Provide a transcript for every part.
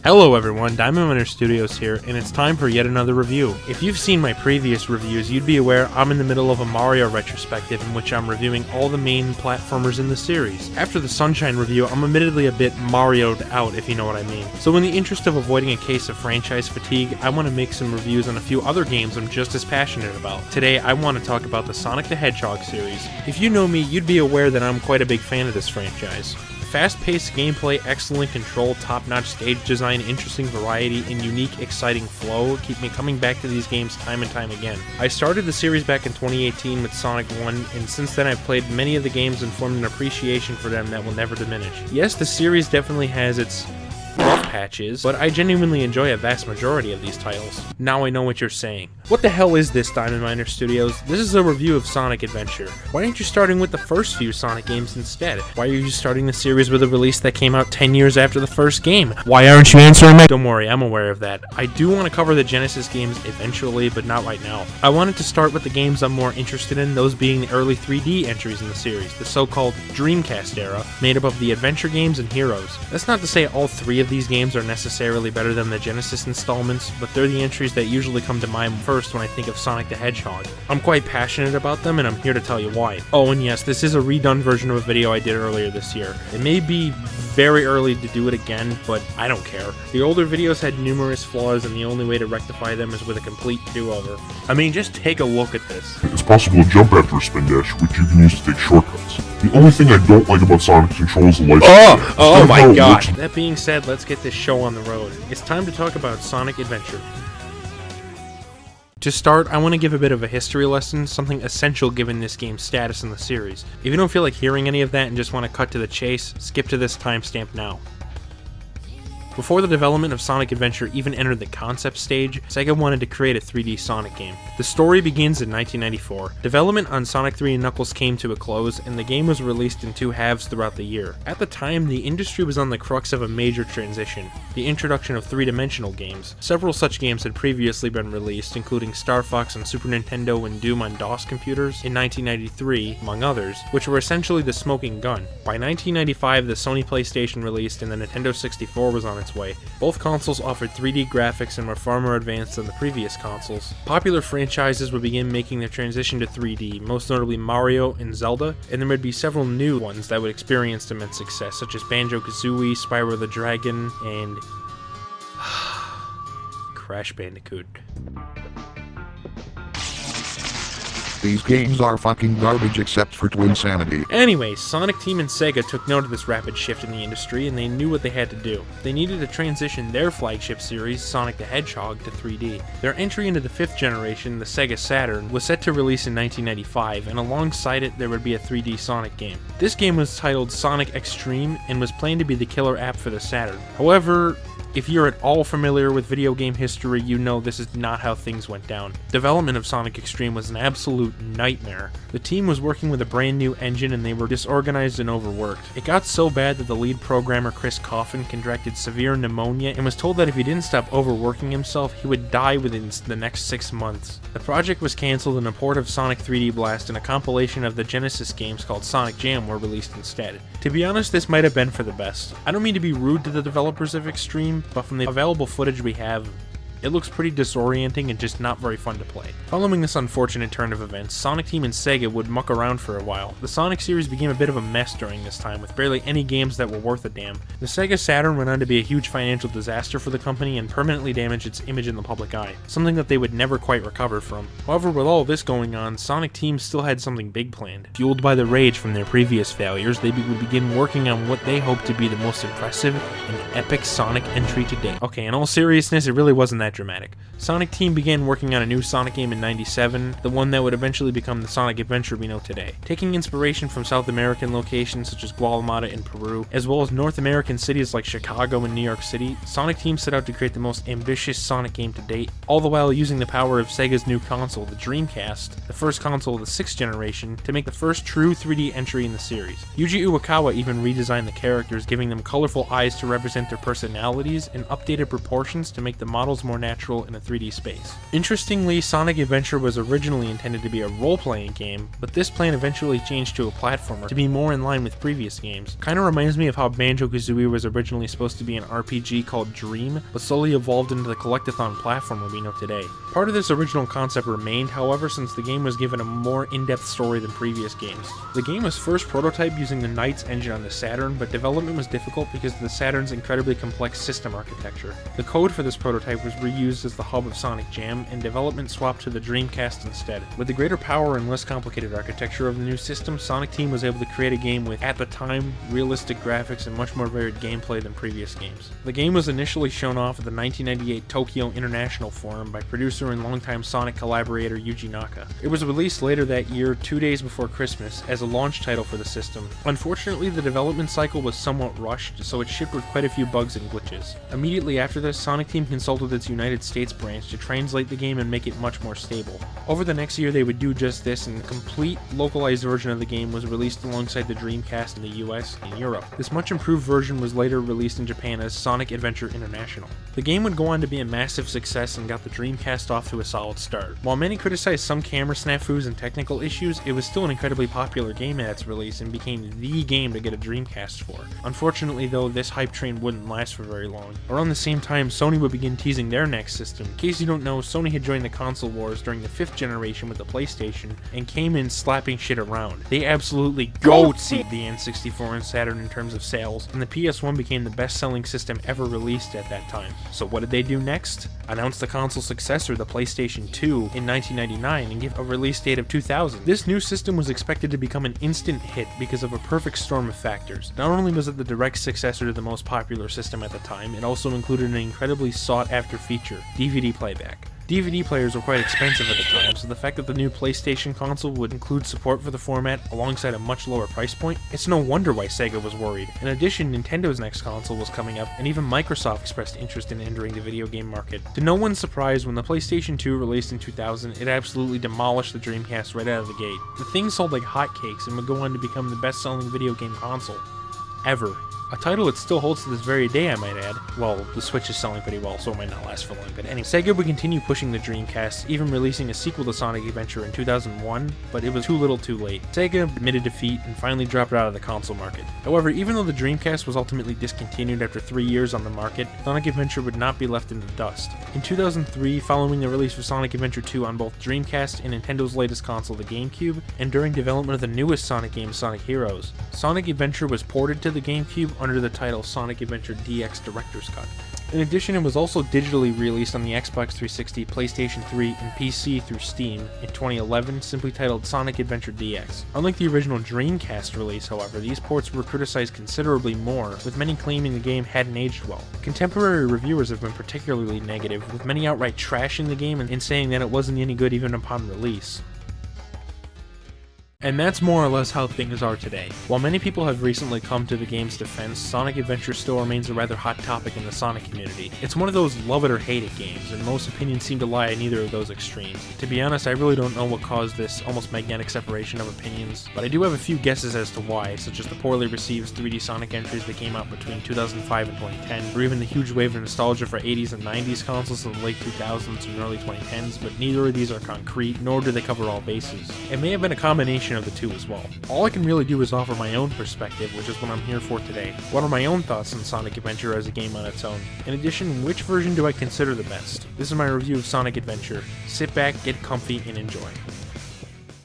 Hello everyone, Diamond Miner Studios here, and it's time for yet another review. If you've seen my previous reviews, you'd be aware I'm in the middle of a Mario retrospective in which I'm reviewing all the main platformers in the series. After the Sunshine review, I'm admittedly a bit Mario'd out, if you know what I mean. So in the interest of avoiding a case of franchise fatigue, I want to make some reviews on a few other games I'm just as passionate about. Today, I want to talk about the Sonic the Hedgehog series. If you know me, you'd be aware that I'm quite a big fan of this franchise. Fast-paced gameplay, excellent control, top-notch stage design, interesting variety, and unique, exciting flow keep me coming back to these games time and time again. I started the series back in 2018 with Sonic 1, and since then I've played many of the games and formed an appreciation for them that will never diminish. Yes, the series definitely has its rough patches, but I genuinely enjoy a vast majority of these titles. Now I know what you're saying. What the hell is this, Diamond Miner Studios? This is a review of Sonic Adventure. Why aren't you starting with the first few Sonic games instead? Why are you starting the series with a release that came out 10 years after the first game? Why aren't you answering my— Don't worry, I'm aware of that. I do want to cover the Genesis games eventually, but not right now. I wanted to start with the games I'm more interested in, those being the early 3D entries in the series, the so-called Dreamcast era, made up of the adventure games and heroes. That's not to say all three of these games are necessarily better than the Genesis installments, but they're the entries that usually come to mind first when I think of Sonic the Hedgehog. I'm quite passionate about them, and I'm here to tell you why. Oh, and yes, this is a redone version of a video I did earlier this year. It may be very early to do it again, but I don't care. The older videos had numerous flaws, and the only way to rectify them is with a complete do-over. I mean, just take a look at this. It's possible to jump after a spin dash, which you can use to take shortcuts. The only thing I don't like about Sonic's control is the light. Oh my god! That being said, let's get this show on the road. It's time to talk about Sonic Adventure. To start, I want to give a bit of a history lesson, something essential given this game's status in the series. If you don't feel like hearing any of that and just want to cut to the chase, skip to this timestamp now. Before the development of Sonic Adventure even entered the concept stage, Sega wanted to create a 3D Sonic game. The story begins in 1994. Development on Sonic 3 and Knuckles came to a close, and the game was released in two halves throughout the year. At the time, the industry was on the crux of a major transition, the introduction of three-dimensional games. Several such games had previously been released, including Star Fox on Super Nintendo and Doom on DOS computers in 1993, among others, which were essentially the smoking gun. By 1995, the Sony PlayStation released and the Nintendo 64 was on its way. Both consoles offered 3D graphics and were far more advanced than the previous consoles. Popular franchises would begin making their transition to 3D, most notably Mario and Zelda, and there would be several new ones that would experience immense success, such as Banjo-Kazooie, Spyro the Dragon, and Crash Bandicoot. These games are fucking garbage except for Twinsanity. Anyway, Sonic Team and Sega took note of this rapid shift in the industry, and they knew what they had to do. They needed to transition their flagship series, Sonic the Hedgehog, to 3D. Their entry into the 5th generation, the Sega Saturn, was set to release in 1995, and alongside it there would be a 3D Sonic game. This game was titled Sonic X-treme and was planned to be the killer app for the Saturn. However, if you're at all familiar with video game history, you know this is not how things went down. Development of Sonic X-treme was an absolute nightmare. The team was working with a brand new engine and they were disorganized and overworked. It got so bad that the lead programmer Chris Coffin contracted severe pneumonia and was told that if he didn't stop overworking himself, he would die within the next 6 months. The project was cancelled and a port of Sonic 3D Blast and a compilation of the Genesis games called Sonic Jam were released instead. To be honest, this might have been for the best. I don't mean to be rude to the developers of X-treme, but from the available footage we have, it looks pretty disorienting and just not very fun to play. Following this unfortunate turn of events, Sonic Team and Sega would muck around for a while. The Sonic series became a bit of a mess during this time, with barely any games that were worth a damn. The Sega Saturn went on to be a huge financial disaster for the company and permanently damaged its image in the public eye, something that they would never quite recover from. However, with all this going on, Sonic Team still had something big planned. Fueled by the rage from their previous failures, they would begin working on what they hoped to be the most impressive and epic Sonic entry to date. Okay, in all seriousness, it really wasn't that dramatic. Sonic Team began working on a new Sonic game in '97, the one that would eventually become the Sonic Adventure we know today. Taking inspiration from South American locations such as Guatemala and Peru, as well as North American cities like Chicago and New York City, Sonic Team set out to create the most ambitious Sonic game to date, all the while using the power of Sega's new console, the Dreamcast, the first console of the 6th generation, to make the first true 3D entry in the series. Yuji Uekawa even redesigned the characters, giving them colorful eyes to represent their personalities and updated proportions to make the models more natural in a 3D space. Interestingly, Sonic Adventure was originally intended to be a role-playing game, but this plan eventually changed to a platformer to be more in line with previous games. Kinda reminds me of how Banjo-Kazooie was originally supposed to be an RPG called Dream, but slowly evolved into the collectathon platformer we know today. Part of this original concept remained, however, since the game was given a more in-depth story than previous games. The game was first prototyped using the Knights engine on the Saturn, but development was difficult because of the Saturn's incredibly complex system architecture. The code for this prototype was reused as the hub of Sonic Jam, and development swapped to the Dreamcast instead. With the greater power and less complicated architecture of the new system, Sonic Team was able to create a game with, at the time, realistic graphics and much more varied gameplay than previous games. The game was initially shown off at the 1998 Tokyo International Forum by producer and longtime Sonic collaborator Yuji Naka. It was released later that year, 2 days before Christmas, as a launch title for the system. Unfortunately, the development cycle was somewhat rushed, so it shipped with quite a few bugs and glitches. Immediately after this, Sonic Team consulted its United States branch to translate the game and make it much more stable. Over the next year, they would do just this, and a complete localized version of the game was released alongside the Dreamcast in the US and Europe. This much improved version was later released in Japan as Sonic Adventure International. The game would go on to be a massive success and got the Dreamcast off to a solid start. While many criticized some camera snafus and technical issues, it was still an incredibly popular game at its release and became the game to get a Dreamcast for. Unfortunately though, this hype train wouldn't last for very long. Around the same time, Sony would begin teasing their next system. In case you don't know, Sony had joined the console wars during the 5th generation with the PlayStation and came in slapping shit around. They absolutely goatsied the N64 and Saturn in terms of sales, and the PS1 became the best-selling system ever released at that time. So what did they do next? Announce the console successor, the PlayStation 2, in 1999 and give a release date of 2000. This new system was expected to become an instant hit because of a perfect storm of factors. Not only was it the direct successor to the most popular system at the time, it also included an incredibly sought-after feature, DVD playback. DVD players were quite expensive at the time, so the fact that the new PlayStation console would include support for the format alongside a much lower price point, it's no wonder why Sega was worried. In addition, Nintendo's next console was coming up, and even Microsoft expressed interest in entering the video game market. To no one's surprise, when the PlayStation 2 released in 2000, it absolutely demolished the Dreamcast right out of the gate. The thing sold like hotcakes and would go on to become the best-selling video game console ever. A title it still holds to this very day, I might add. Well, the Switch is selling pretty well, so it might not last for long, but anyway. Sega would continue pushing the Dreamcast, even releasing a sequel to Sonic Adventure in 2001, but it was too little too late. Sega admitted defeat and finally dropped out of the console market. However, even though the Dreamcast was ultimately discontinued after 3 years on the market, Sonic Adventure would not be left in the dust. In 2003, following the release of Sonic Adventure 2 on both Dreamcast and Nintendo's latest console, the GameCube, and during development of the newest Sonic game, Sonic Heroes, Sonic Adventure was ported to the GameCube under the title Sonic Adventure DX Director's Cut. In addition, it was also digitally released on the Xbox 360, PlayStation 3, and PC through Steam in 2011, simply titled Sonic Adventure DX. Unlike the original Dreamcast release, however, these ports were criticized considerably more, with many claiming the game hadn't aged well. Contemporary reviewers have been particularly negative, with many outright trashing the game and saying that it wasn't any good even upon release. And that's more or less how things are today. While many people have recently come to the game's defense, Sonic Adventure still remains a rather hot topic in the Sonic community. It's one of those love it or hate it games, and most opinions seem to lie in either of those extremes. To be honest, I really don't know what caused this almost magnetic separation of opinions, but I do have a few guesses as to why, such as the poorly received 3D Sonic entries that came out between 2005 and 2010, or even the huge wave of nostalgia for 80s and 90s consoles in the late 2000s and early 2010s, but neither of these are concrete, nor do they cover all bases. It may have been a combination of the two as well. All I can really do is offer my own perspective, which is what I'm here for today. What are my own thoughts on Sonic Adventure as a game on its own? In addition, which version do I consider the best? This is my review of Sonic Adventure. Sit back, get comfy, and enjoy.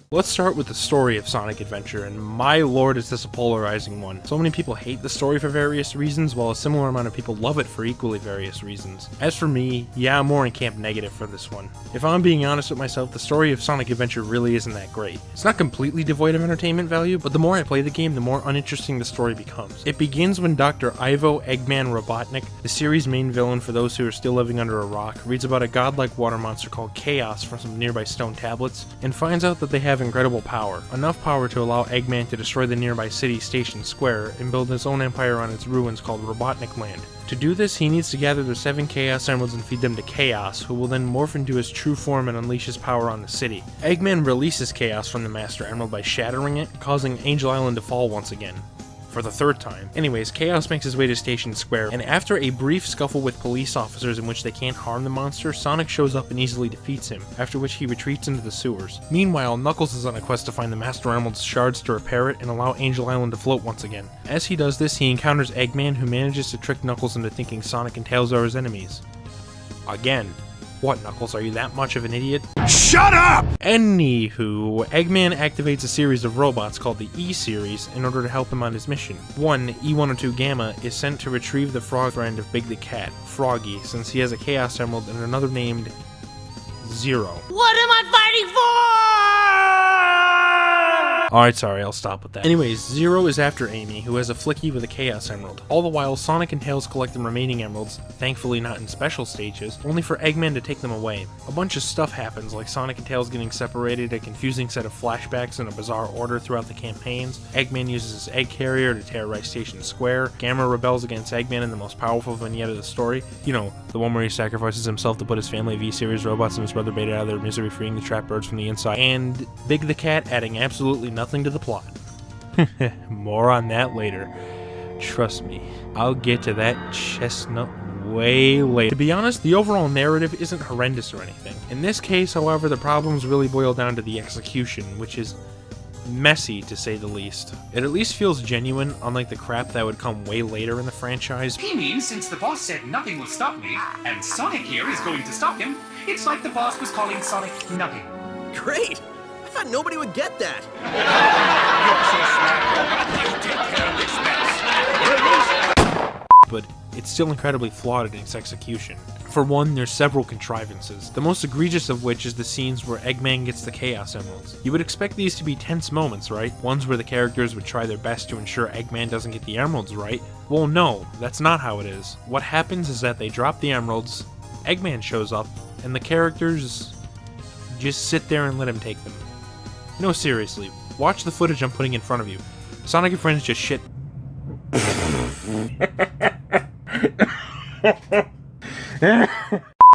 Let's start with the story of Sonic Adventure, and my lord is this a polarizing one. So many people hate the story for various reasons, while a similar amount of people love it for equally various reasons. As for me, yeah, I'm more in camp negative for this one. If I'm being honest with myself, the story of Sonic Adventure really isn't that great. It's not completely devoid of entertainment value, but the more I play the game, the more uninteresting the story becomes. It begins when Dr. Ivo Eggman Robotnik, the series' main villain for those who are still living under a rock, reads about a godlike water monster called Chaos from some nearby stone tablets, and finds out that they have incredible power. Enough power to allow Eggman to destroy the nearby city Station Square and build his own empire on its ruins called Robotnik Land. To do this, he needs to gather the 7 Chaos Emeralds and feed them to Chaos, who will then morph into his true form and unleash his power on the city. Eggman releases Chaos from the Master Emerald by shattering it, causing Angel Island to fall once again. for the third time. Anyways, Chaos makes his way to Station Square, and after a brief scuffle with police officers in which they can't harm the monster, Sonic shows up and easily defeats him, after which he retreats into the sewers. Meanwhile, Knuckles is on a quest to find the Master Emerald's shards to repair it and allow Angel Island to float once again. As he does this, he encounters Eggman, who manages to trick Knuckles into thinking Sonic and Tails are his enemies. Again. What, Knuckles, are you that much of an idiot? Shut up! Anywho, Eggman activates a series of robots called the E-Series in order to help him on his mission. One, E102 Gamma, is sent to retrieve the frog friend of Big the Cat, Froggy, since he has a Chaos Emerald, and another named Zero. What am I fighting for? Alright, sorry, I'll stop with that. Anyways, Zero is after Amy, who has a Flicky with a Chaos Emerald. All the while, Sonic and Tails collect the remaining emeralds, thankfully not in special stages, only for Eggman to take them away. A bunch of stuff happens, like Sonic and Tails getting separated, a confusing set of flashbacks in a bizarre order throughout the campaigns, Eggman uses his egg carrier to terrorize Station Square, Gamma rebels against Eggman in the most powerful vignette of the story, you know, the one where he sacrifices himself to put his family of E-Series robots and his brother Beta out of their misery, freeing the trapped birds from the inside, and Big the Cat adding absolutely nothing to the plot. More on that later. Trust me, I'll get to that chestnut way later. To be honest, the overall narrative isn't horrendous or anything. In this case, however, the problems really boil down to the execution, which is messy to say the least. It at least feels genuine, unlike the crap that would come way later in the franchise. He means since the boss said nothing will stop me, and Sonic here is going to stop him, it's like the boss was calling Sonic nothing. Great! I thought nobody would get that. But it's still incredibly flawed in its execution. For one, there's several contrivances, the most egregious of which is the scenes where Eggman gets the Chaos Emeralds. You would expect these to be tense moments, right? Ones where the characters would try their best to ensure Eggman doesn't get the emeralds right. Well, no, that's not how it is. What happens is that they drop the emeralds, Eggman shows up, and the characters just sit there and let him take them. No, seriously, watch the footage I'm putting in front of you. Sonic and Friends just shit.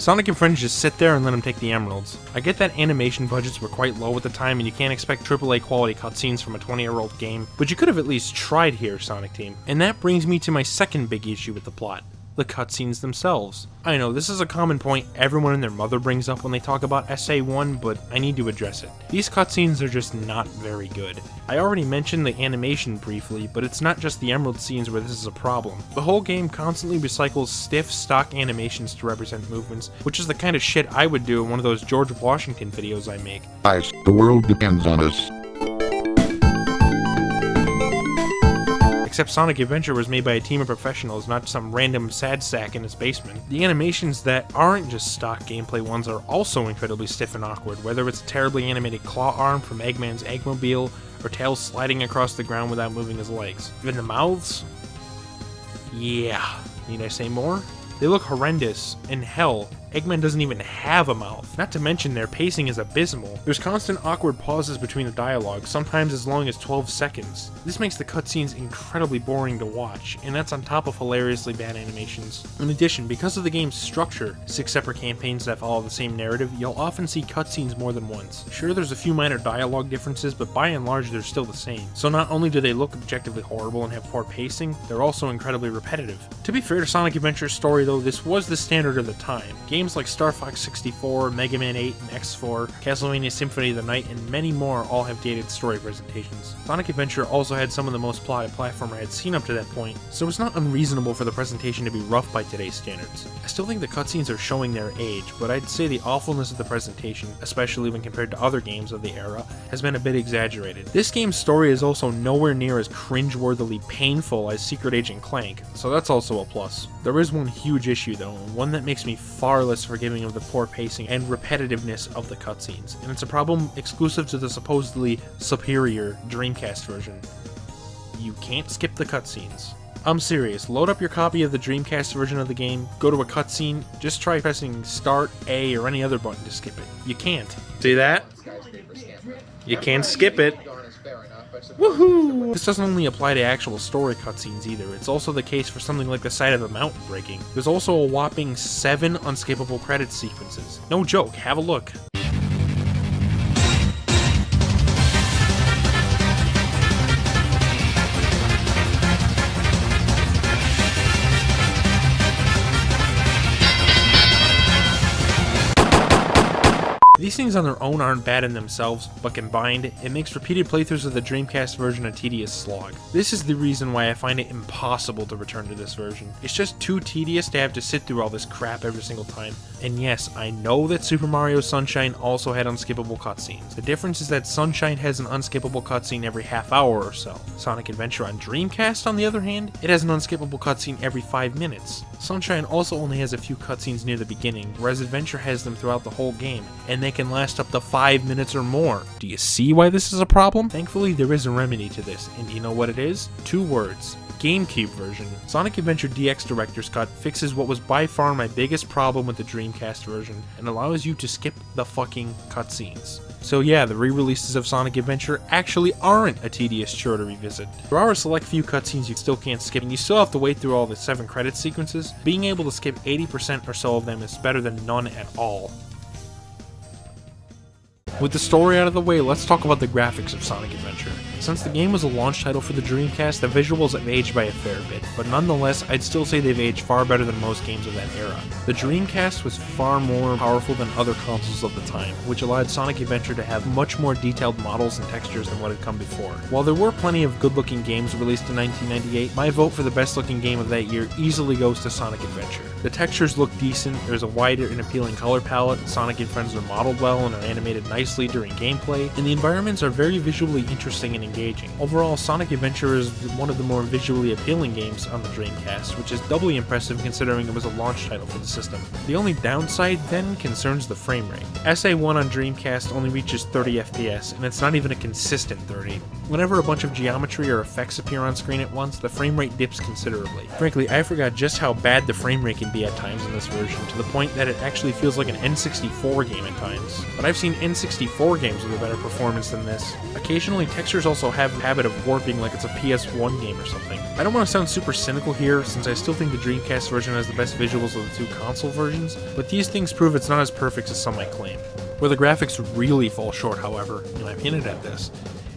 Sonic and Friends just sit there and let him take the emeralds. I get that animation budgets were quite low at the time and you can't expect AAA quality cutscenes from a 20-year-old game, but you could have at least tried here, Sonic Team. And that brings me to my second big issue with the plot. The cutscenes themselves. I know, this is a common point everyone and their mother brings up when they talk about SA1, but I need to address it. These cutscenes are just not very good. I already mentioned the animation briefly, but it's not just the Emerald scenes where this is a problem. The whole game constantly recycles stiff, stock animations to represent movements, which is the kind of shit I would do in one of those George Washington videos I make. Guys, the world depends on us. Except Sonic Adventure was made by a team of professionals, not some random sad sack in his basement. The animations that aren't just stock gameplay ones are also incredibly stiff and awkward, whether it's a terribly animated claw arm from Eggman's Eggmobile, or Tails sliding across the ground without moving his legs. Even the mouths? Yeah. Need I say more? They look horrendous, and hell, Eggman doesn't even have a mouth. Not to mention their pacing is abysmal. There's constant awkward pauses between the dialogue, sometimes as long as 12 seconds. This makes the cutscenes incredibly boring to watch, and that's on top of hilariously bad animations. In addition, because of the game's structure, 6 separate campaigns that follow the same narrative, you'll often see cutscenes more than once. Sure, there's a few minor dialogue differences, but by and large they're still the same. So not only do they look objectively horrible and have poor pacing, they're also incredibly repetitive. To be fair to Sonic Adventure's story though, this was the standard of the time. Games like Star Fox 64, Mega Man 8 and X4, Castlevania Symphony of the Night, and many more all have dated story presentations. Sonic Adventure also had some of the most plotted platformer I had seen up to that point, so it's not unreasonable for the presentation to be rough by today's standards. I still think the cutscenes are showing their age, but I'd say the awfulness of the presentation, especially when compared to other games of the era, has been a bit exaggerated. This game's story is also nowhere near as cringeworthily painful as Secret Agent Clank, so that's also a plus. There is one huge issue though, and one that makes me far less forgiving of the poor pacing and repetitiveness of the cutscenes, and it's a problem exclusive to the supposedly superior Dreamcast version. You can't skip the cutscenes. I'm serious, load up your copy of the Dreamcast version of the game, go to a cutscene, just try pressing Start, A, or any other button to skip it. You can't. See that? You can't skip it. Woohoo! This doesn't only apply to actual story cutscenes either, it's also the case for something like the side of a mountain breaking. There's also a whopping 7 unskippable credit sequences. No joke, have a look. These things on their own aren't bad in themselves, but combined, it makes repeated playthroughs of the Dreamcast version a tedious slog. This is the reason why I find it impossible to return to this version. It's just too tedious to have to sit through all this crap every single time. And yes, I know that Super Mario Sunshine also had unskippable cutscenes. The difference is that Sunshine has an unskippable cutscene every half hour or so. Sonic Adventure on Dreamcast, on the other hand, it has an unskippable cutscene every 5 minutes. Sunshine also only has a few cutscenes near the beginning, whereas Adventure has them throughout the whole game, and they can last up to 5 minutes or more. Do you see why this is a problem? Thankfully, there is a remedy to this, and do you know what it is? 2 words. GameCube version. Sonic Adventure DX Director's Cut fixes what was by far my biggest problem with the Dreamcast version, and allows you to skip the fucking cutscenes. So yeah, the re-releases of Sonic Adventure actually aren't a tedious chore to revisit. There are a select few cutscenes you still can't skip, and you still have to wait through all the 7 credit sequences. Being able to skip 80% or so of them is better than none at all. With the story out of the way, let's talk about the graphics of Sonic Adventure. Since the game was a launch title for the Dreamcast, the visuals have aged by a fair bit, but nonetheless, I'd still say they've aged far better than most games of that era. The Dreamcast was far more powerful than other consoles of the time, which allowed Sonic Adventure to have much more detailed models and textures than what had come before. While there were plenty of good-looking games released in 1998, my vote for the best-looking game of that year easily goes to Sonic Adventure. The textures look decent, there's a wider and appealing color palette, Sonic and friends are modeled well and are animated nicely during gameplay, and the environments are very visually interesting and engaging. Overall, Sonic Adventure is one of the more visually appealing games on the Dreamcast, which is doubly impressive considering it was a launch title for the system. The only downside, then, concerns the frame rate. SA1 on Dreamcast only reaches 30 FPS, and it's not even a consistent 30. Whenever a bunch of geometry or effects appear on screen at once, the frame rate dips considerably. Frankly, I forgot just how bad the frame rate can be at times in this version, to the point that it actually feels like an N64 game at times. But I've seen N64 games with a better performance than this. Occasionally, textures also have a habit of warping like it's a PS1 game or something. I don't want to sound super cynical here, since I still think the Dreamcast version has the best visuals of the 2 console versions, but these things prove it's not as perfect as some might claim. Where the graphics really fall short, however, and I've hinted at this,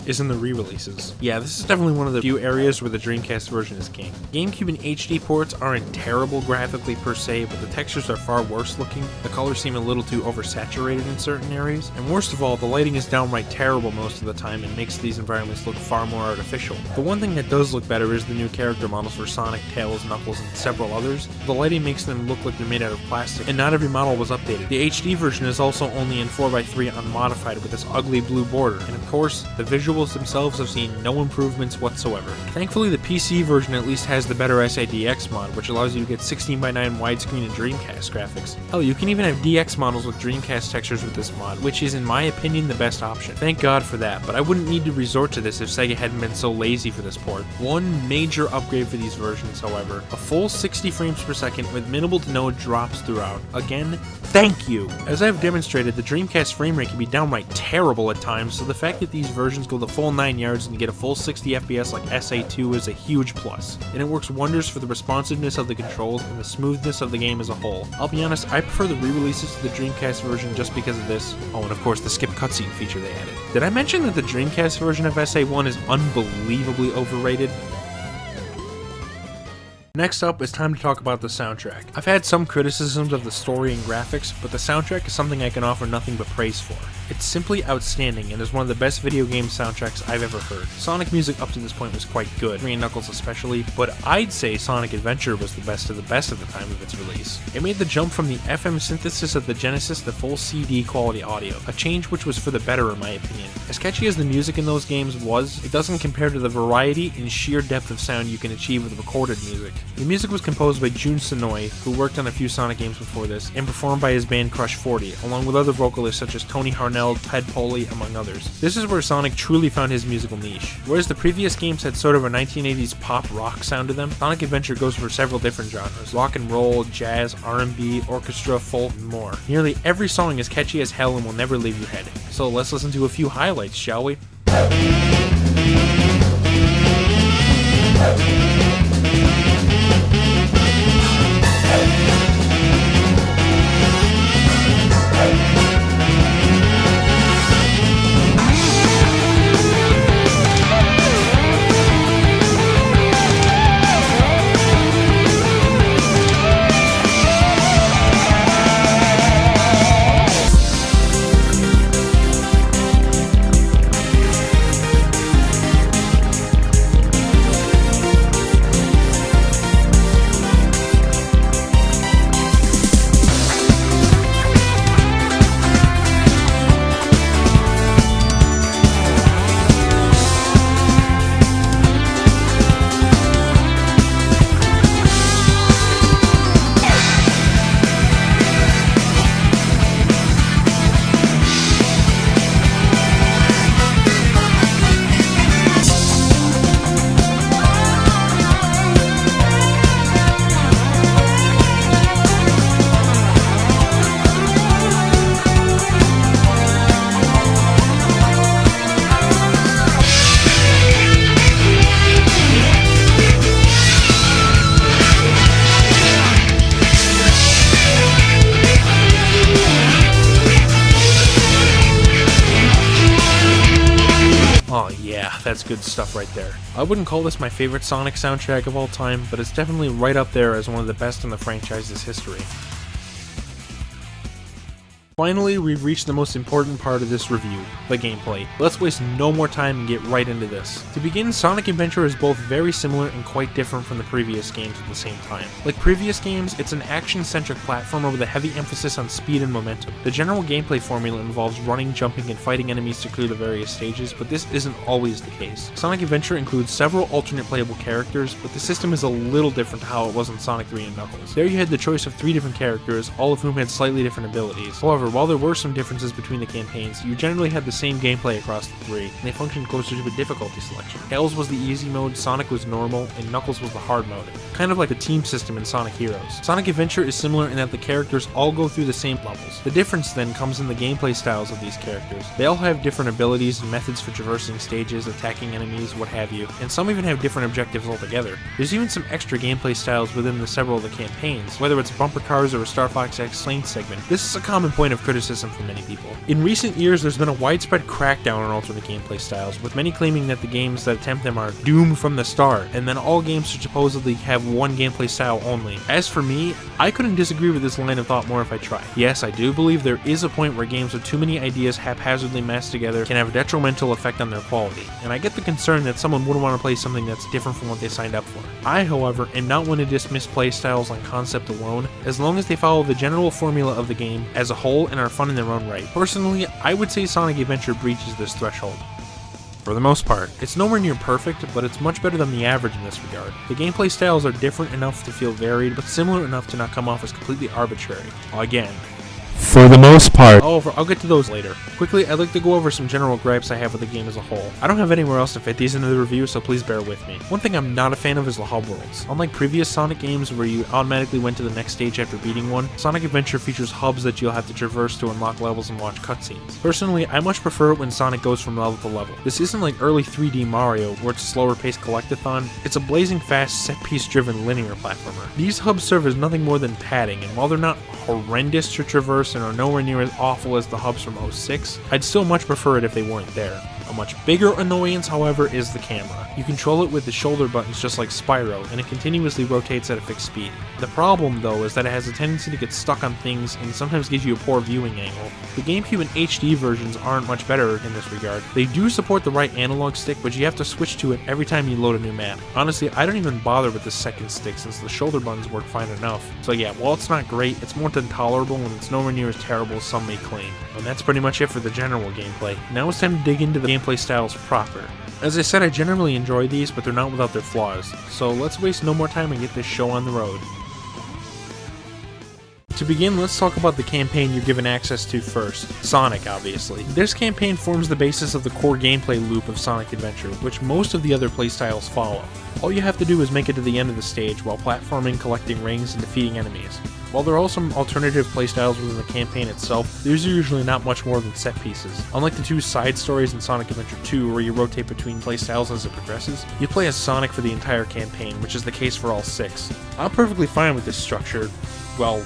is in the re-releases. Yeah, this is definitely one of the few areas where the Dreamcast version is king. GameCube and HD ports aren't terrible graphically per se, but the textures are far worse looking, the colors seem a little too oversaturated in certain areas, and worst of all, the lighting is downright terrible most of the time and makes these environments look far more artificial. The one thing that does look better is the new character models for Sonic, Tails, Knuckles, and several others. The lighting makes them look like they're made out of plastic, and not every model was updated. The HD version is also only in 4x3 unmodified with this ugly blue border, and of course, the visuals themselves have seen no improvements whatsoever. Thankfully, the PC version at least has the better SADX mod, which allows you to get 16:9 widescreen and Dreamcast graphics. Hell, you can even have DX models with Dreamcast textures with this mod, which is in my opinion the best option. Thank God for that, but I wouldn't need to resort to this if Sega hadn't been so lazy for this port. One major upgrade for these versions, however, a full 60 frames per second with minimal to no drops throughout. Again, thank you! As I've demonstrated, the Dreamcast frame rate can be downright terrible at times, so the fact that these versions go the full 9 yards and you get a full 60 FPS like SA2 is a huge plus, and it works wonders for the responsiveness of the controls and the smoothness of the game as a whole. I'll be honest, I prefer the re-releases to the Dreamcast version just because of this. Oh, and of course the skip cutscene feature they added. Did I mention that the Dreamcast version of SA1 is unbelievably overrated? Next up, it's time to talk about the soundtrack. I've had some criticisms of the story and graphics, but the soundtrack is something I can offer nothing but praise for. It's simply outstanding and is one of the best video game soundtracks I've ever heard. Sonic music up to this point was quite good, Green Knuckles especially, but I'd say Sonic Adventure was the best at the time of its release. It made the jump from the FM synthesis of the Genesis to full CD quality audio, a change which was for the better in my opinion. As catchy as the music in those games was, it doesn't compare to the variety and sheer depth of sound you can achieve with recorded music. The music was composed by Jun Sonoy, who worked on a few Sonic games before this, and performed by his band Crush 40, along with other vocalists such as Tony Harnell, Ted Poley, among others. This is where Sonic truly found his musical niche. Whereas the previous games had sort of a 1980s pop rock sound to them, Sonic Adventure goes for several different genres: rock and roll, jazz, R&B, orchestra, folk, and more. Nearly every song is catchy as hell and will never leave your head. So let's listen to a few highlights, shall we? Yeah, that's good stuff right there. I wouldn't call this my favorite Sonic soundtrack of all time, but it's definitely right up there as one of the best in the franchise's history. Finally, we've reached the most important part of this review, the gameplay. Let's waste no more time and get right into this. To begin, Sonic Adventure is both very similar and quite different from the previous games at the same time. Like previous games, it's an action-centric platformer with a heavy emphasis on speed and momentum. The general gameplay formula involves running, jumping, and fighting enemies to clear the various stages, but this isn't always the case. Sonic Adventure includes several alternate playable characters, but the system is a little different to how it was in Sonic 3 and Knuckles. There you had the choice of 3 different characters, all of whom had slightly different abilities. However, while there were some differences between the campaigns, you generally had the same gameplay across the 3, and they functioned closer to a difficulty selection. Tails was the easy mode, Sonic was normal, and Knuckles was the hard mode, kind of like the team system in Sonic Heroes. Sonic Adventure is similar in that the characters all go through the same levels. The difference then comes in the gameplay styles of these characters. They all have different abilities and methods for traversing stages, attacking enemies, what have you, and some even have different objectives altogether. There's even some extra gameplay styles within the several of the campaigns, whether it's bumper cars or a Star Fox X lane segment. This is a common point of criticism for many people. In recent years, there's been a widespread crackdown on alternate gameplay styles, with many claiming that the games that attempt them are doomed from the start, and then all games should supposedly have one gameplay style only. As for me, I couldn't disagree with this line of thought more if I tried. Yes, I do believe there is a point where games with too many ideas haphazardly mashed together can have a detrimental effect on their quality, and I get the concern that someone would want to play something that's different from what they signed up for. I, however, am not one to dismiss play styles on concept alone, as long as they follow the general formula of the game as a whole and are fun in their own right. Personally, I would say Sonic Adventure breaches this threshold. For the most part, it's nowhere near perfect, but it's much better than the average in this regard. The gameplay styles are different enough to feel varied, but similar enough to not come off as completely arbitrary. Again, for the most part. However, I'll get to those later. Quickly, I'd like to go over some general gripes I have with the game as a whole. I don't have anywhere else to fit these into the review, so please bear with me. One thing I'm not a fan of is the hub worlds. Unlike previous Sonic games where you automatically went to the next stage after beating one, Sonic Adventure features hubs that you'll have to traverse to unlock levels and watch cutscenes. Personally, I much prefer it when Sonic goes from level to level. This isn't like early 3D Mario, where it's a slower paced collectathon. It's a blazing fast, set-piece driven linear platformer. These hubs serve as nothing more than padding, and while they're not horrendous to traverse and are nowhere near as awful as the hubs from 06, I'd still much prefer it if they weren't there. A much bigger annoyance, however, is the camera. You control it with the shoulder buttons just like Spyro, and it continuously rotates at a fixed speed. The problem, though, is that it has a tendency to get stuck on things and sometimes gives you a poor viewing angle. The GameCube and HD versions aren't much better in this regard. They do support the right analog stick, but you have to switch to it every time you load a new map. Honestly, I don't even bother with the second stick since the shoulder buttons work fine enough. So yeah, while it's not great, it's more than tolerable and it's nowhere near as terrible as some may claim. And that's pretty much it for the general gameplay. Now it's time to dig into the gameplay styles proper. As I said, I generally enjoy these, but they're not without their flaws. So let's waste no more time and get this show on the road. To begin, let's talk about the campaign you're given access to first. Sonic, obviously. This campaign forms the basis of the core gameplay loop of Sonic Adventure, which most of the other playstyles follow. All you have to do is make it to the end of the stage while platforming, collecting rings, and defeating enemies. While there are some alternative playstyles within the campaign itself, there's usually not much more than set pieces. Unlike the 2 side stories in Sonic Adventure 2 where you rotate between playstyles as it progresses, you play as Sonic for the entire campaign, which is the case for all 6. I'm perfectly fine with this structure, well,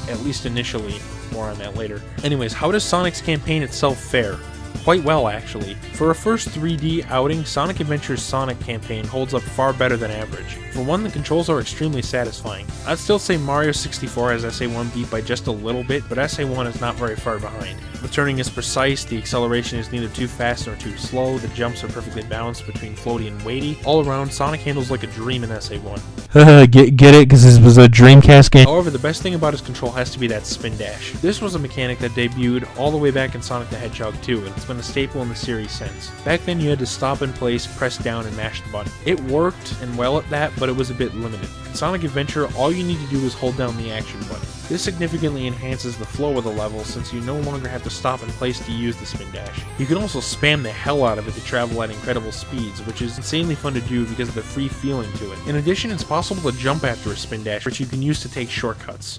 at least initially. More on that later. Anyways, how does Sonic's campaign itself fare? Quite well, actually. For a first 3D outing, Sonic Adventure's Sonic campaign holds up far better than average. For one, the controls are extremely satisfying. I'd still say Mario 64 has SA1 beat by just a little bit, but SA1 is not very far behind. The turning is precise, the acceleration is neither too fast nor too slow, the jumps are perfectly balanced between floaty and weighty. All around, Sonic handles like a dream in SA1. Get it? Because this was a Dreamcast game? However, the best thing about his control has to be that spin dash. This was a mechanic that debuted all the way back in Sonic the Hedgehog 2, and it's been a staple in the series since. Back then you had to stop in place, press down, and mash the button. It worked, and well at that, but it was a bit limited. In Sonic Adventure, all you need to do is hold down the action button. This significantly enhances the flow of the level since you no longer have to stop in place to use the spin dash. You can also spam the hell out of it to travel at incredible speeds, which is insanely fun to do because of the free feeling to it. In addition, it's possible to jump after a spin dash, which you can use to take shortcuts.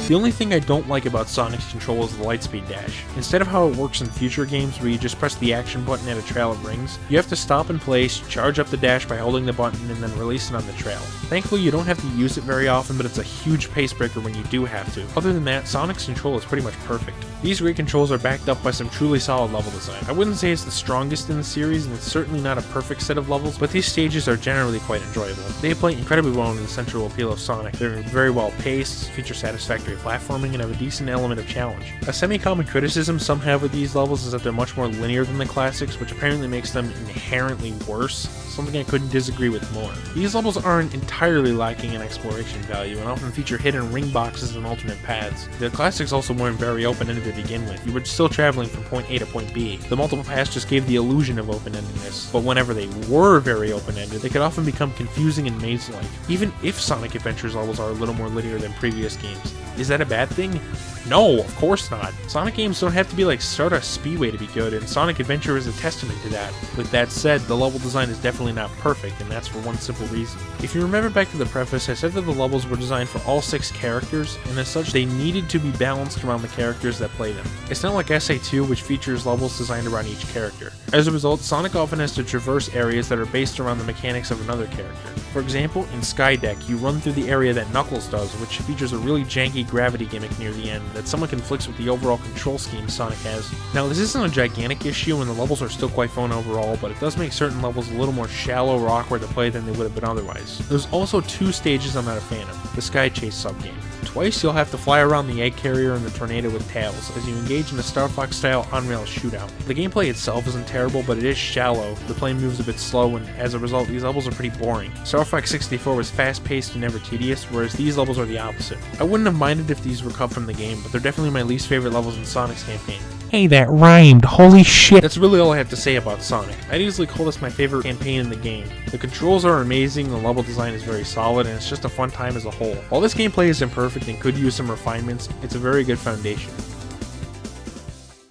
The only thing I don't like about Sonic's control is the lightspeed dash. Instead of how it works in future games where you just press the action button at a trail of rings, you have to stop in place, charge up the dash by holding the button, and then release it on the trail. Thankfully you don't have to use it very often, but it's a huge pace breaker when you do have to. Other than that, Sonic's control is pretty much perfect. These great controls are backed up by some truly solid level design. I wouldn't say it's the strongest in the series, and it's certainly not a perfect set of levels, but these stages are generally quite enjoyable. They play incredibly well into the central appeal of Sonic. They're very well paced, feature satisfactory platforming, and have a decent element of challenge. A semi-common criticism some have with these levels is that they're much more linear than the classics, which apparently makes them inherently worse, something I couldn't disagree with more. These levels aren't entirely lacking in exploration value and often feature hidden ring boxes and alternate paths. The classics also weren't very open-ended to begin with. You were still traveling from point A to point B. The multiple paths just gave the illusion of open-endedness, but whenever they were very open-ended, they could often become confusing and maze-like, even if Sonic Adventure's levels are a little more linear than previous games. Is that a bad thing? No, of course not. Sonic games don't have to be like Stardust Speedway to be good, and Sonic Adventure is a testament to that. With that said, the level design is definitely not perfect, and that's for one simple reason. If you remember back to the preface, I said that the levels were designed for all 6 characters, and as such, they needed to be balanced around the characters that play them. It's not like SA2, which features levels designed around each character. As a result, Sonic often has to traverse areas that are based around the mechanics of another character. For example, in Skydeck, you run through the area that Knuckles does, which features a really janky gravity gimmick near the end that somewhat conflicts with the overall control scheme Sonic has. Now, this isn't a gigantic issue, and the levels are still quite fun overall, but it does make certain levels a little more shallow or awkward to play than they would have been otherwise. There's also 2 stages I'm not a fan of: the Sky Chase subgame. Twice you'll have to fly around the egg carrier and the tornado with Tails, as you engage in a Star Fox-style on-rail shootout. The gameplay itself isn't terrible, but it is shallow, the plane moves a bit slow, and as a result, these levels are pretty boring. Star Fox 64 was fast-paced and never tedious, whereas these levels are the opposite. I wouldn't have minded if these were cut from the game, but they're definitely my least favorite levels in Sonic's campaign. Hey, that rhymed. Holy shit. That's really all I have to say about Sonic. I'd easily call this my favorite campaign in the game. The controls are amazing, the level design is very solid, and it's just a fun time as a whole. While this gameplay is imperfect and could use some refinements, it's a very good foundation.